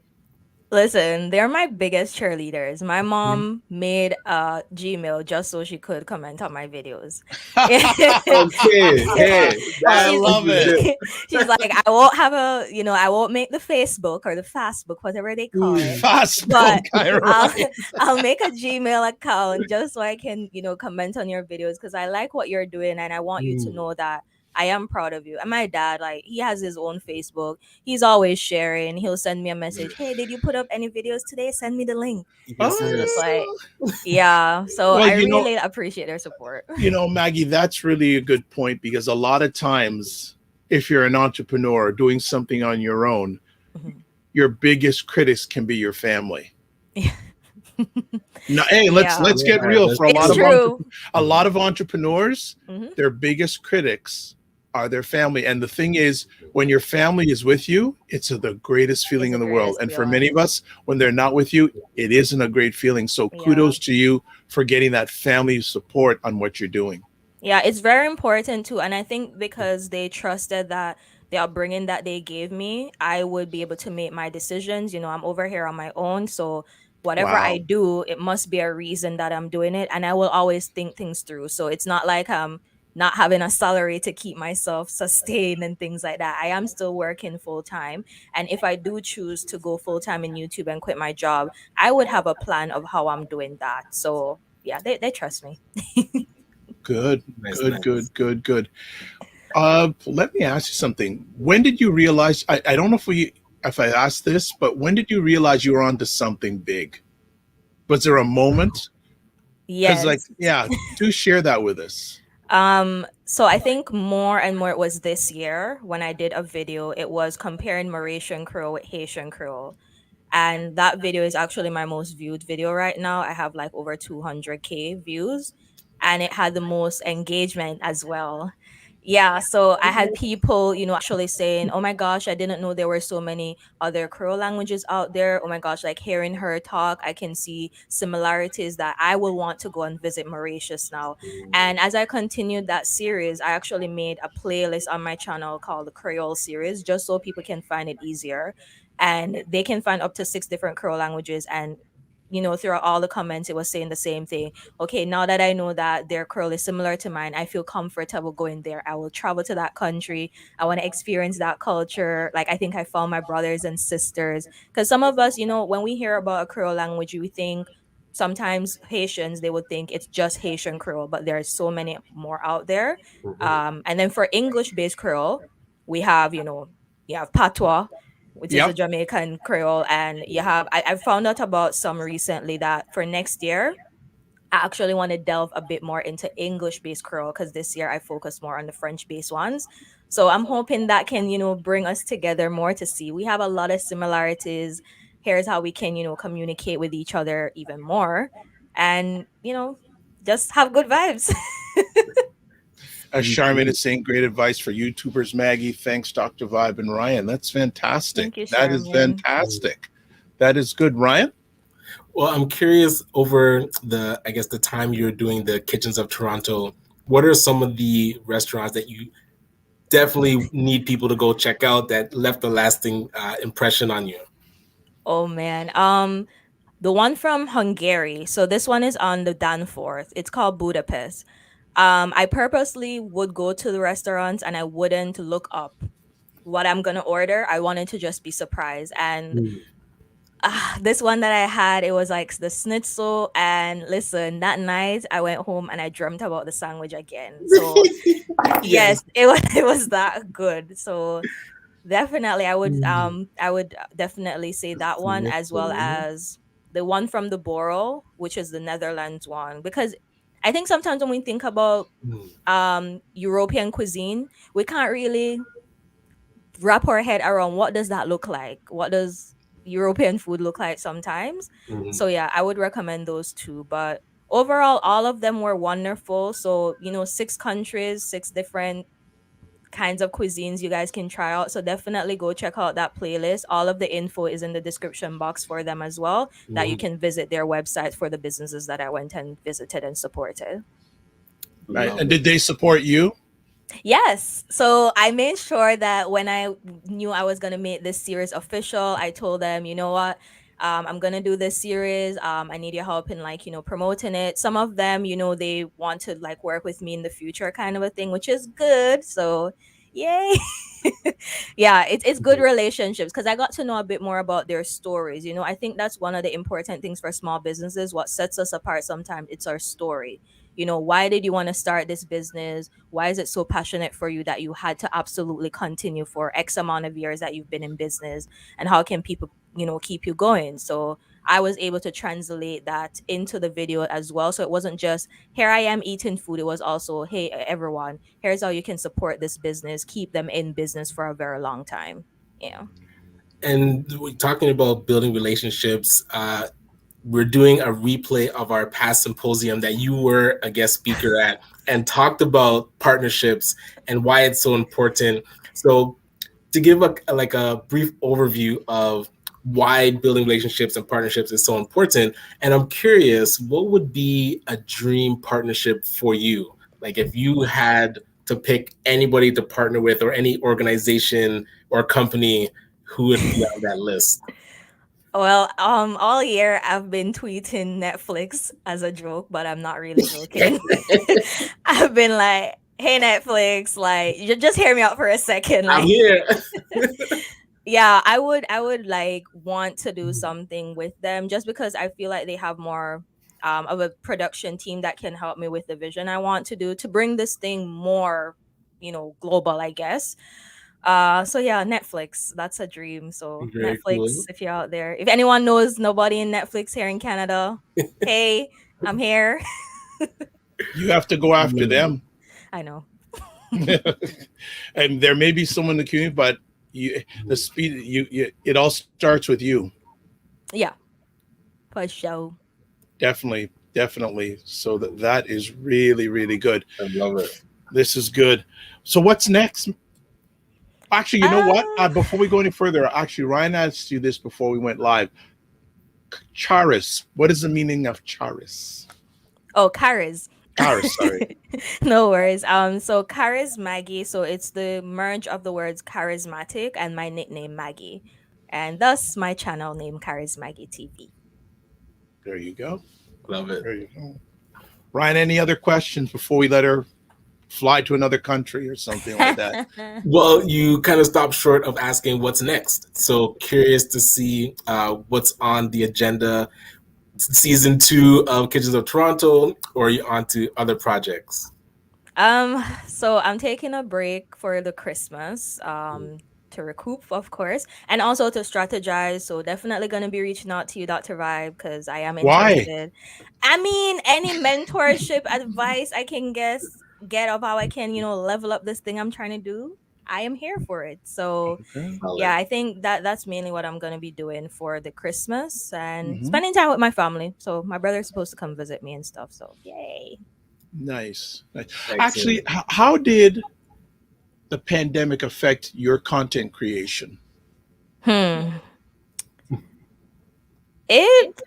C: Listen, they're my biggest cheerleaders. My
B: Mhm.
C: mom made a Gmail just so she could comment on my videos.
B: Okay, hey,
A: I
B: that's
C: she's
A: love it.
B: legit.
C: she's like, I won't have I won't make the Facebook or the Fastbook, whatever they call it,
B: Mm.
A: Fastbook,
C: but
A: I
C: I'll
A: right.
C: I'll make a Gmail account just so I can, comment on your videos because I like what you're doing and I want you to
B: Mm.
C: know that I am proud of you. And my dad, like, he has his own Facebook. He's always sharing. He'll send me a message. Hey, did you put up any videos today? Send me the link.
B: Yes,
C: So I'm just
B: yes.
C: like, yeah. So
A: Well,
C: I really appreciate their support.
A: Maggie, that's really a good point because a lot of times, if you're an entrepreneur doing something on your own,
C: Mhm.
A: your biggest critics can be your family.
C: Yeah.
A: No, hey,
C: Yeah.
A: let's get
B: Yeah,
A: real.
B: that's
A: For
C: It's
B: true.
C: true.
A: a lot of entrepreneurs,
C: Hmm.
A: their biggest critics are their family. And the thing is, when your family is with you, it's the greatest
C: It's
A: feeling
C: the
A: in the world.
C: greatest
A: And for many
C: feeling.
A: of us, when they're not with you, it isn't a great feeling. So
C: Yeah.
A: kudos to you for getting that family support on what you're doing.
C: Yeah, it's very important too. And I think because they trusted that the upbringing that they gave me, I would be able to make my decisions. I'm over here on my own. So whatever I
A: Wow.
C: do, it must be a reason that I'm doing it. And I will always think things through. So it's not like I'm not having a salary to keep myself sustained and things like that. I am still working full time. And if I do choose to go full time in YouTube and quit my job, I would have a plan of how I'm doing that. So yeah, they trust me.
A: Good,
B: Nice,
A: good,
B: nice.
A: good, good, good. Let me ask you something. When did you realize? I don't know if I asked this, but when did you realize you were onto something big? Was there a moment? Because, like,
C: Yes.
A: yeah, do share that with us.
C: So I think more and more it was this year when I did a video. It was comparing Mauritian Creole with Haitian Creole. And that video is actually my most viewed video right now. I have like over 200K views, and it had the most engagement as well. Yeah, so I had people, actually saying, "Oh my gosh, I didn't know there were so many other Creole languages out there. Oh my gosh, like hearing her talk, I can see similarities that I will want to go and visit Mauritius now." And as I continued that series, I actually made a playlist on my channel called the Creole series just so people can find it easier, and they can find up to 6 different Creole languages. And throughout all the comments, it was saying the same thing. Okay, now that I know that their Creole is similar to mine, I feel comfortable going there. I will travel to that country. I want to experience that culture. Like, I think I found my brothers and sisters. Because some of us, when we hear about a Creole language, we think sometimes Haitians, they would think it's just Haitian Creole, but there are so many more out there.
B: Mhm.
C: And then for English based Creole, we have, you have Patois, which is a
A: Yep.
C: Jamaican Creole. And I found out about some recently that for next year, I actually want to delve a bit more into English based Creole because this year I focused more on the French based ones. So I'm hoping that can, bring us together more to see we have a lot of similarities. Here's how we can, communicate with each other even more and, just have good vibes.
A: As Charmaine is saying, great advice for YouTubers, Maggie. Thanks, Dr. Vibe and Ryan. That's fantastic.
C: Thank you,
A: That is
C: Sherman.
A: fantastic. That is good. Ryan?
B: Well, I'm curious over the time you're doing the Kitchens of Toronto, what are some of the restaurants that you definitely need people to go check out that left a lasting impression on you?
C: Oh man. The one from Hungary. So this one is on the Danforth. It's called Budapest. I purposely would go to the restaurants and I wouldn't look up what I'm gonna order. I wanted to just be surprised. And this one that I had, it was like the schnitzel. And listen, that night I went home and I dreamt about the sandwich again. So
B: Yes.
C: yes, it was it was that good. So definitely I would definitely say that one as well as the one from the Borough, which is the Netherlands one. Because I think sometimes when we think about European cuisine, we can't really wrap our head around what does that look like? What does European food look like sometimes? So yeah, I would recommend those two. But overall, all of them were wonderful. So, 6 countries, 6 different kinds of cuisines you guys can try out. So definitely go check out that playlist. All of the info is in the description box for them as well, that you can visit their websites for the businesses that I went and visited and supported.
A: Right. And did they support you?
C: Yes. So I made sure that when I knew I was going to make this series official, I told them, you know what? I'm going to do this series. I need your help in promoting it. Some of them, they want to work with me in the future kind of a thing, which is good. So yay. Yeah, it's good relationships because I got to know a bit more about their stories. I think that's one of the important things for small businesses. What sets us apart sometimes, it's our story. Why did you want to start this business? Why is it so passionate for you that you had to absolutely continue for X amount of years that you've been in business? And how can people, keep you going? So I was able to translate that into the video as well. So it wasn't just, here I am eating food. It was also, hey, everyone, here's how you can support this business, keep them in business for a very long time. Yeah.
B: And we're talking about building relationships. We're doing a replay of our past symposium that you were a guest speaker at and talked about partnerships and why it's so important. So to give a brief overview of why building relationships and partnerships is so important. And I'm curious, what would be a dream partnership for you? Like if you had to pick anybody to partner with or any organization or company, who would be on that list?
C: Well, all year I've been tweeting Netflix as a joke, but I'm not really joking. I've been like, "Hey Netflix, like, just hear me out for a second."
B: I'm
C: Like,
B: here.
C: yeah, I would want to do something with them just because I feel like they have more of a production team that can help me with the vision I want to do to bring this thing more, global, I guess. So yeah, Netflix, that's a dream. So
B: Very
C: Netflix,
B: cool.
C: if you're out there, if anyone knows nobody in Netflix here in Canada, hey, I'm here.
A: You have to go after them.
C: I know.
A: And there may be someone in the community, but the speed, it all starts with you.
C: Yeah, for sure.
A: Definitely, definitely. So that is really, really good.
B: I love it.
A: This is good. So what's next? Actually, you know what? Before we go any further, actually, Ryan asked you this before we went live. Charis. What is the meaning of charis?
C: Oh, Charis.
A: Charis, sorry.
C: No worries. So CharisMaggie, so it's the merge of the words charismatic and my nickname Maggie, and thus my channel name CharisMaggie TV.
A: There you go.
B: Love it.
A: There you go. Ryan, any other questions before we let her fly to another country or something like that?
B: Well, you kind of stopped short of asking what's next. So curious to see what's on the agenda. Season 2 of Kitchens of Toronto, or are you on to other projects?
C: So I'm taking a break for the Christmas. to recoup, of course, and also to strategize. So definitely going to be reaching out to you, Dr. Vibe, because I am
A: Why?
C: interested. I mean, any mentorship advice I can get of how I can, level up this thing I'm trying to do, I am here for it. So
A: Okay.
C: yeah,
B: Solid.
C: I think that's mainly what I'm gonna be doing for the Christmas and
A: Hmm.
C: spending time with my family. So my brother's supposed to come visit me and stuff. So yay.
A: Nice. Nice. Actually,
B: Excellent.
A: how did the pandemic affect your content creation?
C: Hmm. It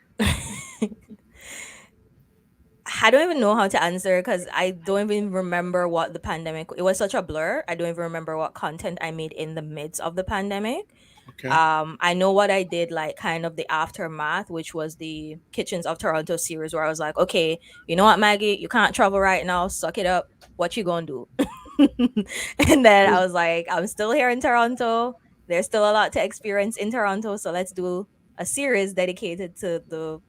C: I don't even know how to answer because I don't even remember what the pandemic. It was such a blur. I don't even remember what content I made in the midst of the pandemic.
A: Okay.
C: I know what I did, like kind of the aftermath, which was the Kitchens of Toronto series, where I was like, okay, you know what, Maggie, you can't travel right now. Suck it up. What you gonna do? And then I was like, I'm still here in Toronto. There's still a lot to experience in Toronto, so let's do a series dedicated to the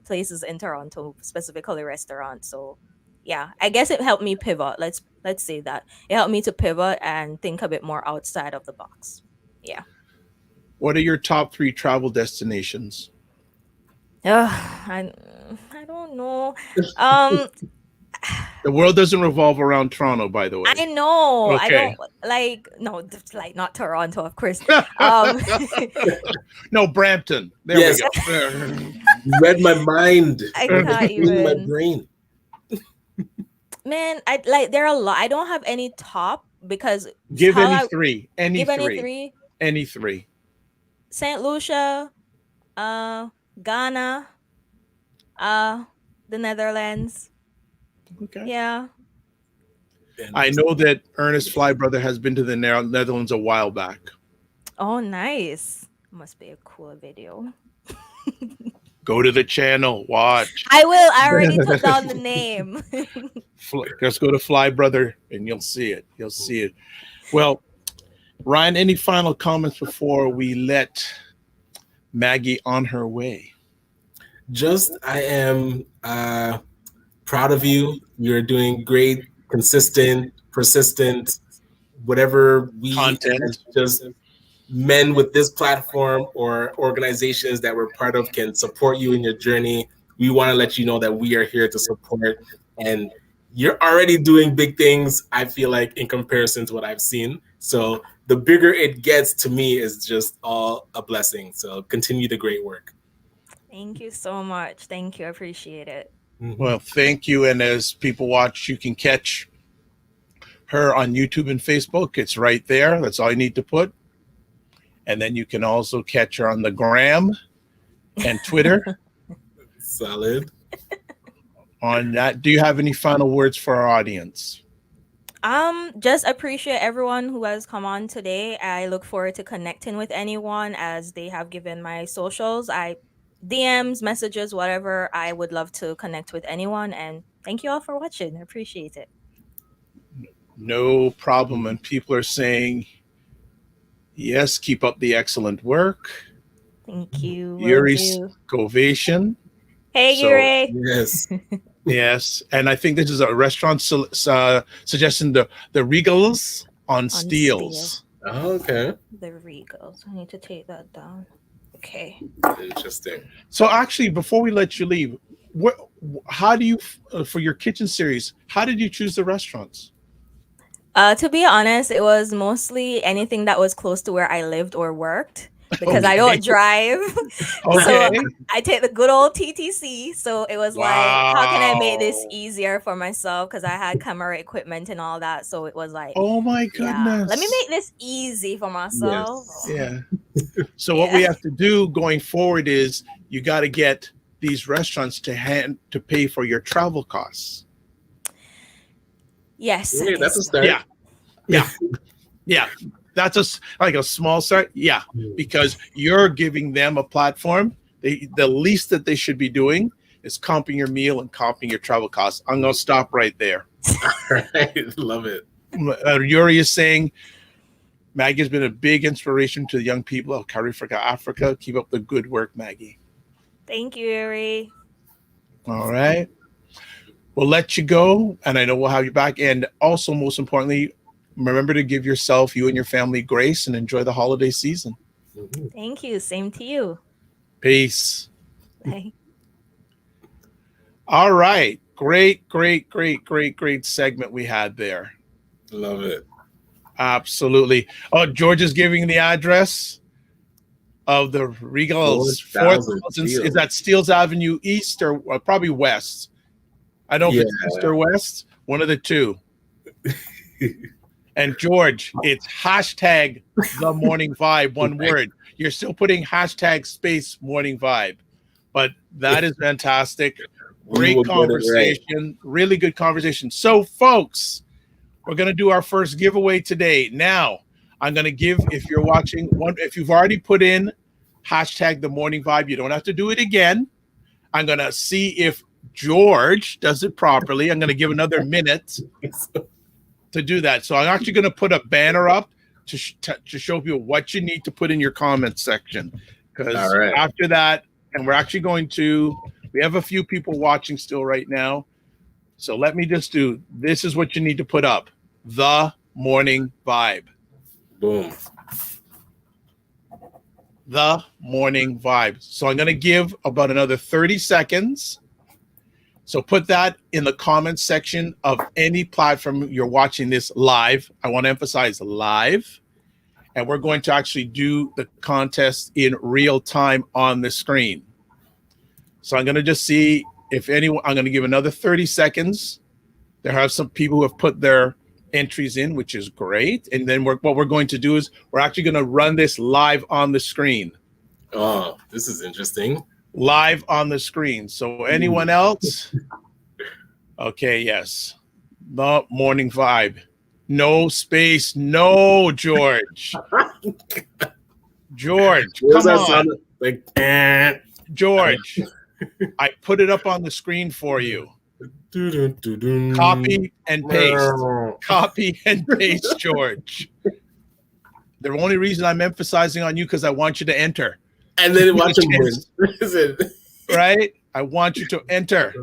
C: places in Toronto, specifically restaurants. So yeah, I guess it helped me pivot. Let's say that it helped me to pivot and think a bit more outside of the box. Yeah.
A: What are your top three travel destinations?
C: I don't know. Um,
A: The world doesn't revolve around Toronto, by the way.
C: I know. I
A: Okay.
C: don't like no, like not Toronto, of course. Um,
A: No, Brampton. There we
B: Yes,
A: go.
B: you read my mind.
C: I
B: You
C: can't
B: read my
C: even.
B: brain.
C: Man, I like there are a lot. I don't have any top because
A: Give
C: how
A: any
C: I
A: three. Any
C: give any
A: three.
C: three.
A: Any three.
C: Saint Lucia, uh, Ghana, uh, the Netherlands.
A: Okay.
C: Yeah.
A: I know that Ernest Flybrother has been to the Netherlands a while back.
C: Oh, nice. Must be a cool video.
A: Go to the channel, watch.
C: I will. I already took down the name.
A: Just go to Flybrother and you'll see it. You'll see it. Well, Ryan, any final comments before we let Maggie on her way?
B: Just, I am proud of you. You're doing great, consistent, persistent, whatever we
A: Content.
B: as just men with this platform or organizations that we're part of can support you in your journey. We want to let you know that we are here to support, and you're already doing big things, I feel like, in comparison to what I've seen. So the bigger it gets, to me, is just all a blessing. So continue the great work.
C: Thank you so much. Thank you. I appreciate it.
A: Well, thank you. And as people watch, you can catch her on YouTube and Facebook. It's right there. That's all you need to put. And then you can also catch her on the gram and Twitter.
B: Solid.
A: On that, do you have any final words for our audience?
C: Just appreciate everyone who has come on today. I look forward to connecting with anyone as they have given my socials. I DMs, messages, whatever. I would love to connect with anyone, and thank you all for watching. I appreciate it.
A: No problem. And people are saying, yes, keep up the excellent work.
C: Thank you. Will
A: Yuri
C: do.
A: Scovation.
C: Hey,
A: So,
C: Yuri.
B: Yes.
A: yes. And I think this is a restaurant suggesting the Regals on Steels.
B: Oh, okay.
C: The Regals. I need to take that down. Okay.
B: Interesting.
A: So actually, before we let you leave, how do you, for your kitchen series, how did you choose the restaurants?
C: To be honest, it was mostly anything that was close to where I lived or worked because I don't drive. So
A: Okay.
C: I take the good old TTC. So it was like, how can I make this
A: Wow.
C: easier for myself? Because I had camera equipment and all that. So it was like,
A: Oh my
C: yeah, let me
A: goodness.
C: make this easy for myself.
B: Yes.
A: Yeah. So what we have to do going forward is you got to get these restaurants to pay for your travel costs.
C: Yes.
B: Okay, that's a start.
A: Yeah. Yeah. Yeah. That's like a small start. Yeah. Because you're giving them a platform. The least that they should be doing is comping your meal and comping your travel costs. I'm going to stop right there.
B: Right. Love it.
A: Yuri is saying, Maggie has been a big inspiration to the young people of Carifrika, Africa. Keep up the good work, Maggie.
C: Thank you, Yuri.
A: All right. We'll let you go, and I know we'll have you back. And also, most importantly, remember to give yourself, you and your family, grace and enjoy the holiday season.
C: Thank you. Same to you.
A: Peace.
C: Bye.
A: All right. Great segment we had there.
B: Love it.
A: Absolutely. Oh, George is giving the address of the Regal's
B: 4,000
A: Is that Steeles Avenue East or probably West? I don't know if it's East or West. One of the two. And George, it's hashtag the morning vibe, one word. You're still putting hashtag space morning vibe. But that is fantastic. Great conversation. Really good conversation. So, folks, we're going to do our first giveaway today. Now, I'm going to give, if you're watching, if you've already put in hashtag the morning vibe, you don't have to do it again. I'm going to see if George does it properly. I'm going to give another minute to do that. So I'm actually going to put a banner up to show people what you need to put in your comment section. Because after that, and we're actually we have a few people watching still right now. So let me just this is what you need to put up. The morning vibe.
B: Boom.
A: The morning vibe. So I'm going to give about another 30 seconds. So put that in the comments section of any platform you're watching this live. I want to emphasize live. And we're going to actually do the contest in real time on the screen. So I'm going to just see if anyone, I'm going to give another 30 seconds. There are some people who have put their entries in, which is great. And then what we're going to do is we're actually going to run this live on the screen.
B: Oh, this is interesting.
A: Live on the screen. So anyone else? Okay, yes. The morning vibe. No space. No, George. George, come on.
B: Like,
A: George, I put it up on the screen for you. Copy and paste. Copy and paste, George. The only reason I'm emphasizing on you because I want you to enter.
B: And then watch him win.
A: Right? I want you to enter.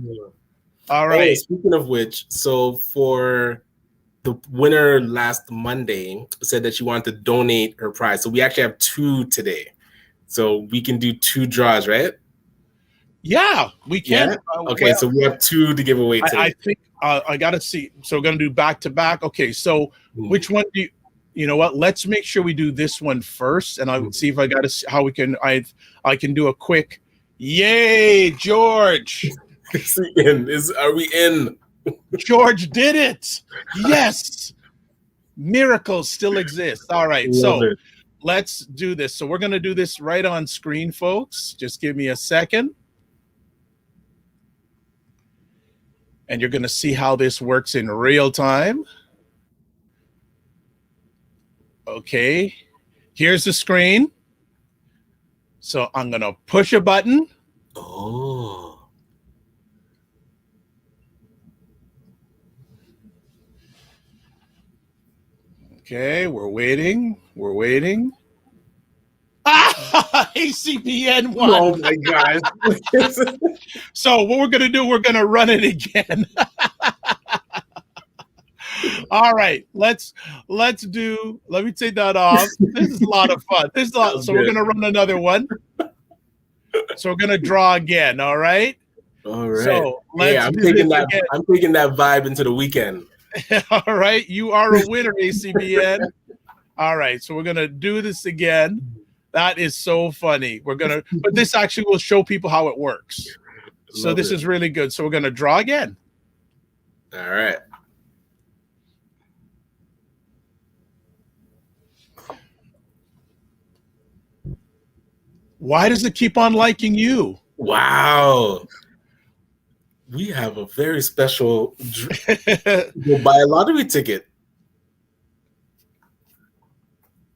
A: All right.
B: Oh, speaking of which, so for the winner last Monday said that she wanted to donate her prize. So we actually have 2 today. So we can do 2 draws, right?
A: Yeah, we can.
B: Yeah? Okay, so we have 2 to give away today.
A: I think I got to see. So we're going to do back to back. Okay, so which one do you know what? Let's make sure we do this one first, and I'll see if I got to how we can. I can do a quick. Yay, George!
B: Are we in?
A: George did it. Yes, miracles still exist. All right, let's do this. So we're going to do this right on screen, folks. Just give me a second. And you're going to see how this works in real time. Okay, here's the screen. So I'm going to push a button.
B: Oh.
A: Okay, we're waiting. We're waiting. Ah, ACBN won.
B: Oh my God.
A: So what we're going to do, we're going to run it again. All right, let me take that off. This is a lot of fun. So we're going to run another one. So we're going to draw again, all right?
B: All right.
A: So
B: I'm taking that vibe into the weekend.
A: All right, you are a winner, ACBN. All right, so we're going to do this again. That is so funny. But this actually will show people how it works. So this is really good. So we're going to draw again.
B: All right.
A: Why does it keep on liking you?
B: Wow. We have a very special we'll buy a lottery ticket.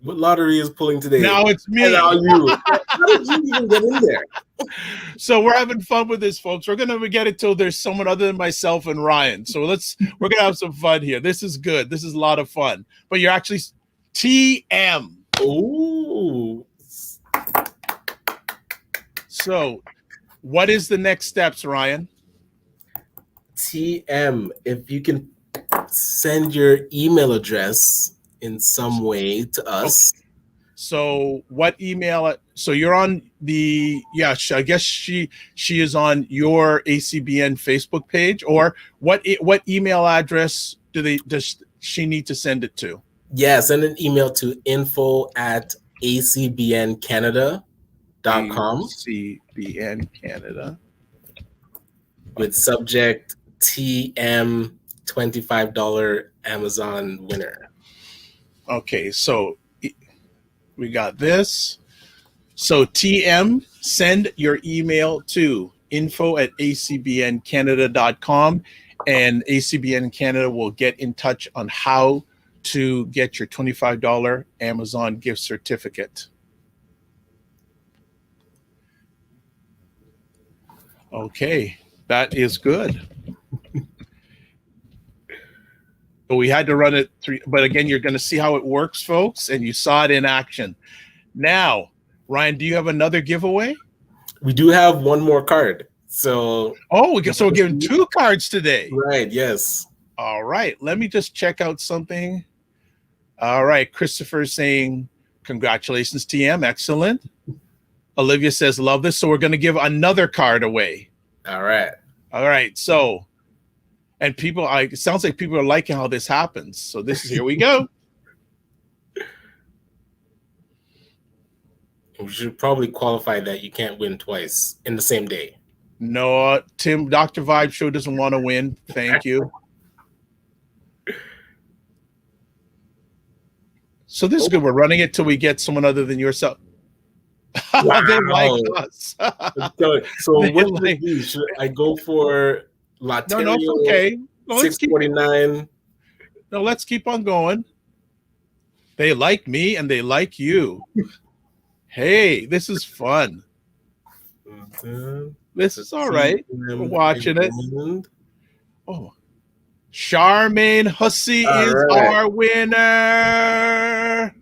B: What lottery is pulling today?
A: Now it's me.
B: And now you. How did you even get in there?
A: So we're having fun with this, folks. We're gonna get it till there's someone other than myself and Ryan. So we're gonna have some fun here. This is good. This is a lot of fun. But you're actually TM.
B: Ooh.
A: So what is the next steps, Ryan?
B: TM. If you can send your email address in some way to us.
A: Okay. So what email? So you're on the I guess she is on your ACBN Facebook page, or what email address does she need to send it to?
B: Yeah, send an email to info@acbncanada.com
A: ACBN Canada
B: with subject TM $25 Amazon winner.
A: Okay, so we got this. So TM, send your email to info@acbncanada.com, and ACBN Canada will get in touch on how to get your $25 Amazon gift certificate. Okay, that is good. But we had to run it through, but again, you're going to see how it works, folks, and you saw it in action. Now, Ryan, do you have another giveaway?
B: We do have one more card. So
A: we're giving 2 cards today.
B: Right, yes.
A: All right, let me just check out something. All right, Christopher's saying, congratulations, TM, excellent. Olivia says, love this. So we're going to give another card away.
B: All right.
A: So, and people, it sounds like people are liking how this happens. So here we go.
B: We should probably qualify that you can't win twice in the same day.
A: No, Tim, Dr. Vibe Show doesn't want to win. Thank you. So this is good. We're running it till we get someone other than yourself.
B: Wow.
A: They like us.
B: So what should I go for? Laterio,
A: no, it's okay. No,
B: $6.49.
A: No, let's keep on going. They like me and they like you. Hey, this is fun. This is all right. We're watching it. Oh, Charmaine Hussey is our winner.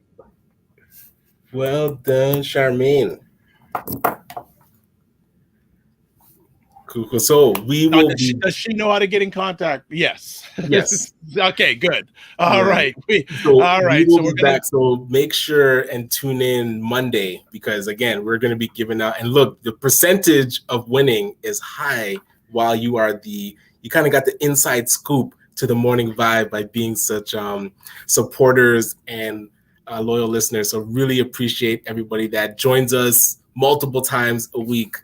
B: Well done, Charmaine. Cool. So we will.
A: Does she know how to get in contact? Yes.
B: Yes.
A: Okay, good. All right.
B: So
A: all right.
B: We will be back. So make sure and tune in Monday, because again, we're going to be giving out. And look, the percentage of winning is high while you kind of got the inside scoop to the Morning Vibe by being such supporters and loyal listeners. So really appreciate everybody that joins us multiple times a week.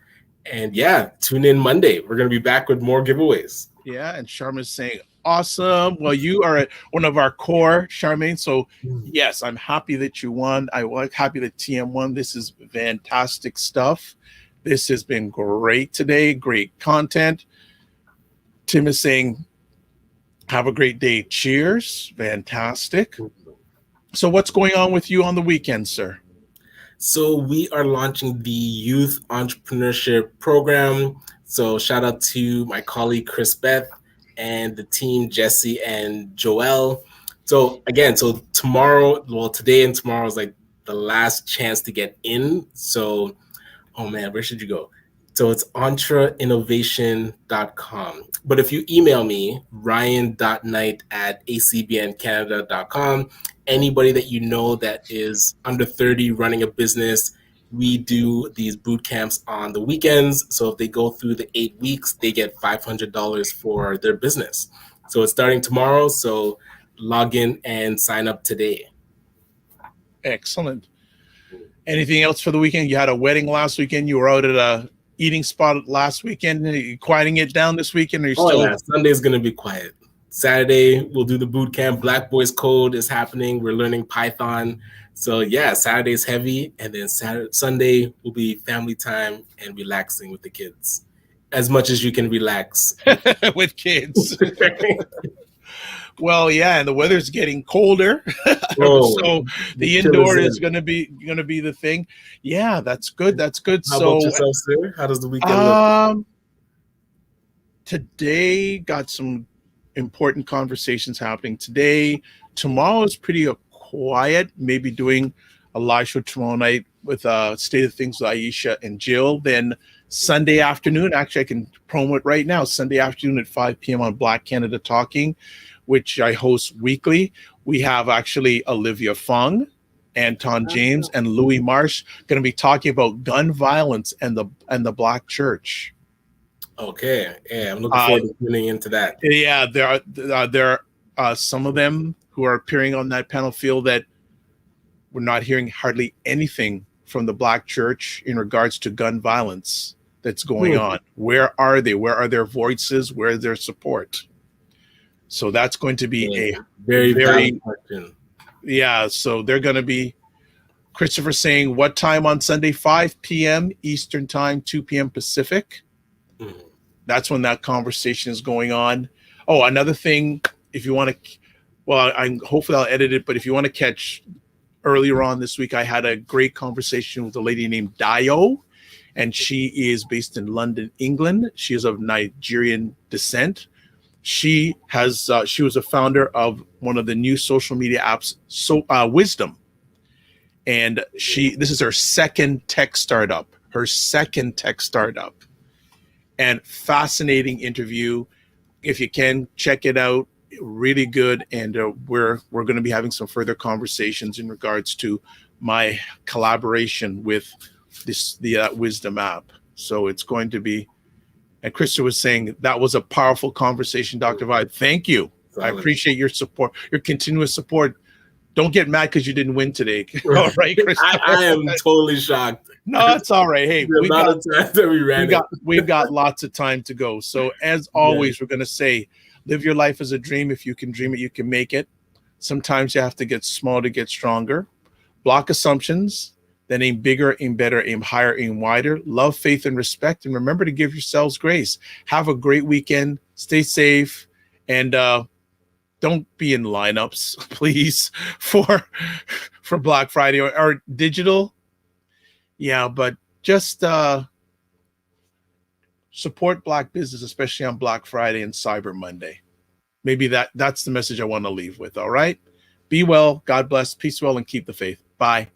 B: And yeah, tune in Monday. We're going to be back with more giveaways.
A: Yeah, and Charmaine's saying, awesome. Well, you are one of our core, Charmaine. So yes, I'm happy that you won. I'm happy that TM won. This is fantastic stuff. This has been great today. Great content. Tim is saying, have a great day. Cheers. Fantastic. So what's going on with you on the weekend, sir?
B: So we are launching the Youth Entrepreneurship Program. So shout out to my colleague, Chris Beth, and the team, Jesse and Joel. So again, today and tomorrow is like the last chance to get in. So, oh man, where should you go? So it's entreinnovation.com. But if you email me, ryan.knight@acbncanada.com, anybody that you know that is under 30 running a business, we do these boot camps on the weekends. So if they go through the 8 weeks, they get $500 for their business. So it's starting tomorrow. So log in and sign up today.
A: Excellent. Anything else for the weekend? You had a wedding last weekend. You were out at a eating spot last weekend. Are you quieting it down this weekend? Or you still?
B: Yeah. Sunday's going to be quiet. Saturday, we'll do the boot camp. Black Boys Code is happening. We're learning Python. So yeah, Saturday's heavy. And then Sunday will be family time and relaxing with the kids. As much as you can relax.
A: With kids. Well, yeah, and the weather's getting colder, so the indoor is going to be the thing. Yeah, that's good. That's good.
B: How about yourself, sir? How does the weekend look?
A: Today got some important conversations happening today. Tomorrow is pretty quiet. Maybe doing a live show tomorrow night with State of Things with Aisha and Jill. Then Sunday afternoon, actually, I can promo it right now. Sunday afternoon at 5 p.m. on Black Canada Talking, which I host weekly. We have actually Olivia Fung, Anton James, and Louis Marsh going to be talking about gun violence and the Black church.
B: Okay, yeah, I'm looking forward to tuning into that.
A: Yeah, there are some of them who are appearing on that panel feel that we're not hearing hardly anything from the Black church in regards to gun violence that's going on. Where are they? Where are their voices? Where is their support? So that's going to be a very
B: question.
A: Yeah, so they're going to be, Christopher saying, what time on Sunday? 5 p.m. Eastern time, 2 p.m. Pacific. That's when that conversation is going on. Oh, another thing, if you want to, well, hopefully I'll edit it, but if you want to catch earlier on this week, I had a great conversation with a lady named Dio, and she is based in London, England. She is of Nigerian descent. She was a founder of one of the new social media apps, Wisdom. And this is her second tech startup. And fascinating interview. If you can, check it out. Really good. And we're going to be having some further conversations in regards to my collaboration with the Wisdom app. So it's going to be, and Krista was saying that was a powerful conversation, Dr. Vibe. Thank you. I appreciate your support, your continuous support. Don't get mad because you didn't win today. All right, Krista.
B: I am totally shocked.
A: No, it's all right. Hey, we've got lots of time to go. So as always, we're going to say, live your life as a dream. If you can dream it, you can make it. Sometimes you have to get small to get stronger. Block assumptions. Then aim bigger, aim better, aim higher, aim wider. Love, faith, and respect. And remember to give yourselves grace. Have a great weekend. Stay safe. And don't be in lineups, please, for Black Friday or digital. Yeah, but just support Black business, especially on Black Friday and Cyber Monday. Maybe that's the message I want to leave with. All right. Be well. God bless. Peace well, and keep the faith. Bye.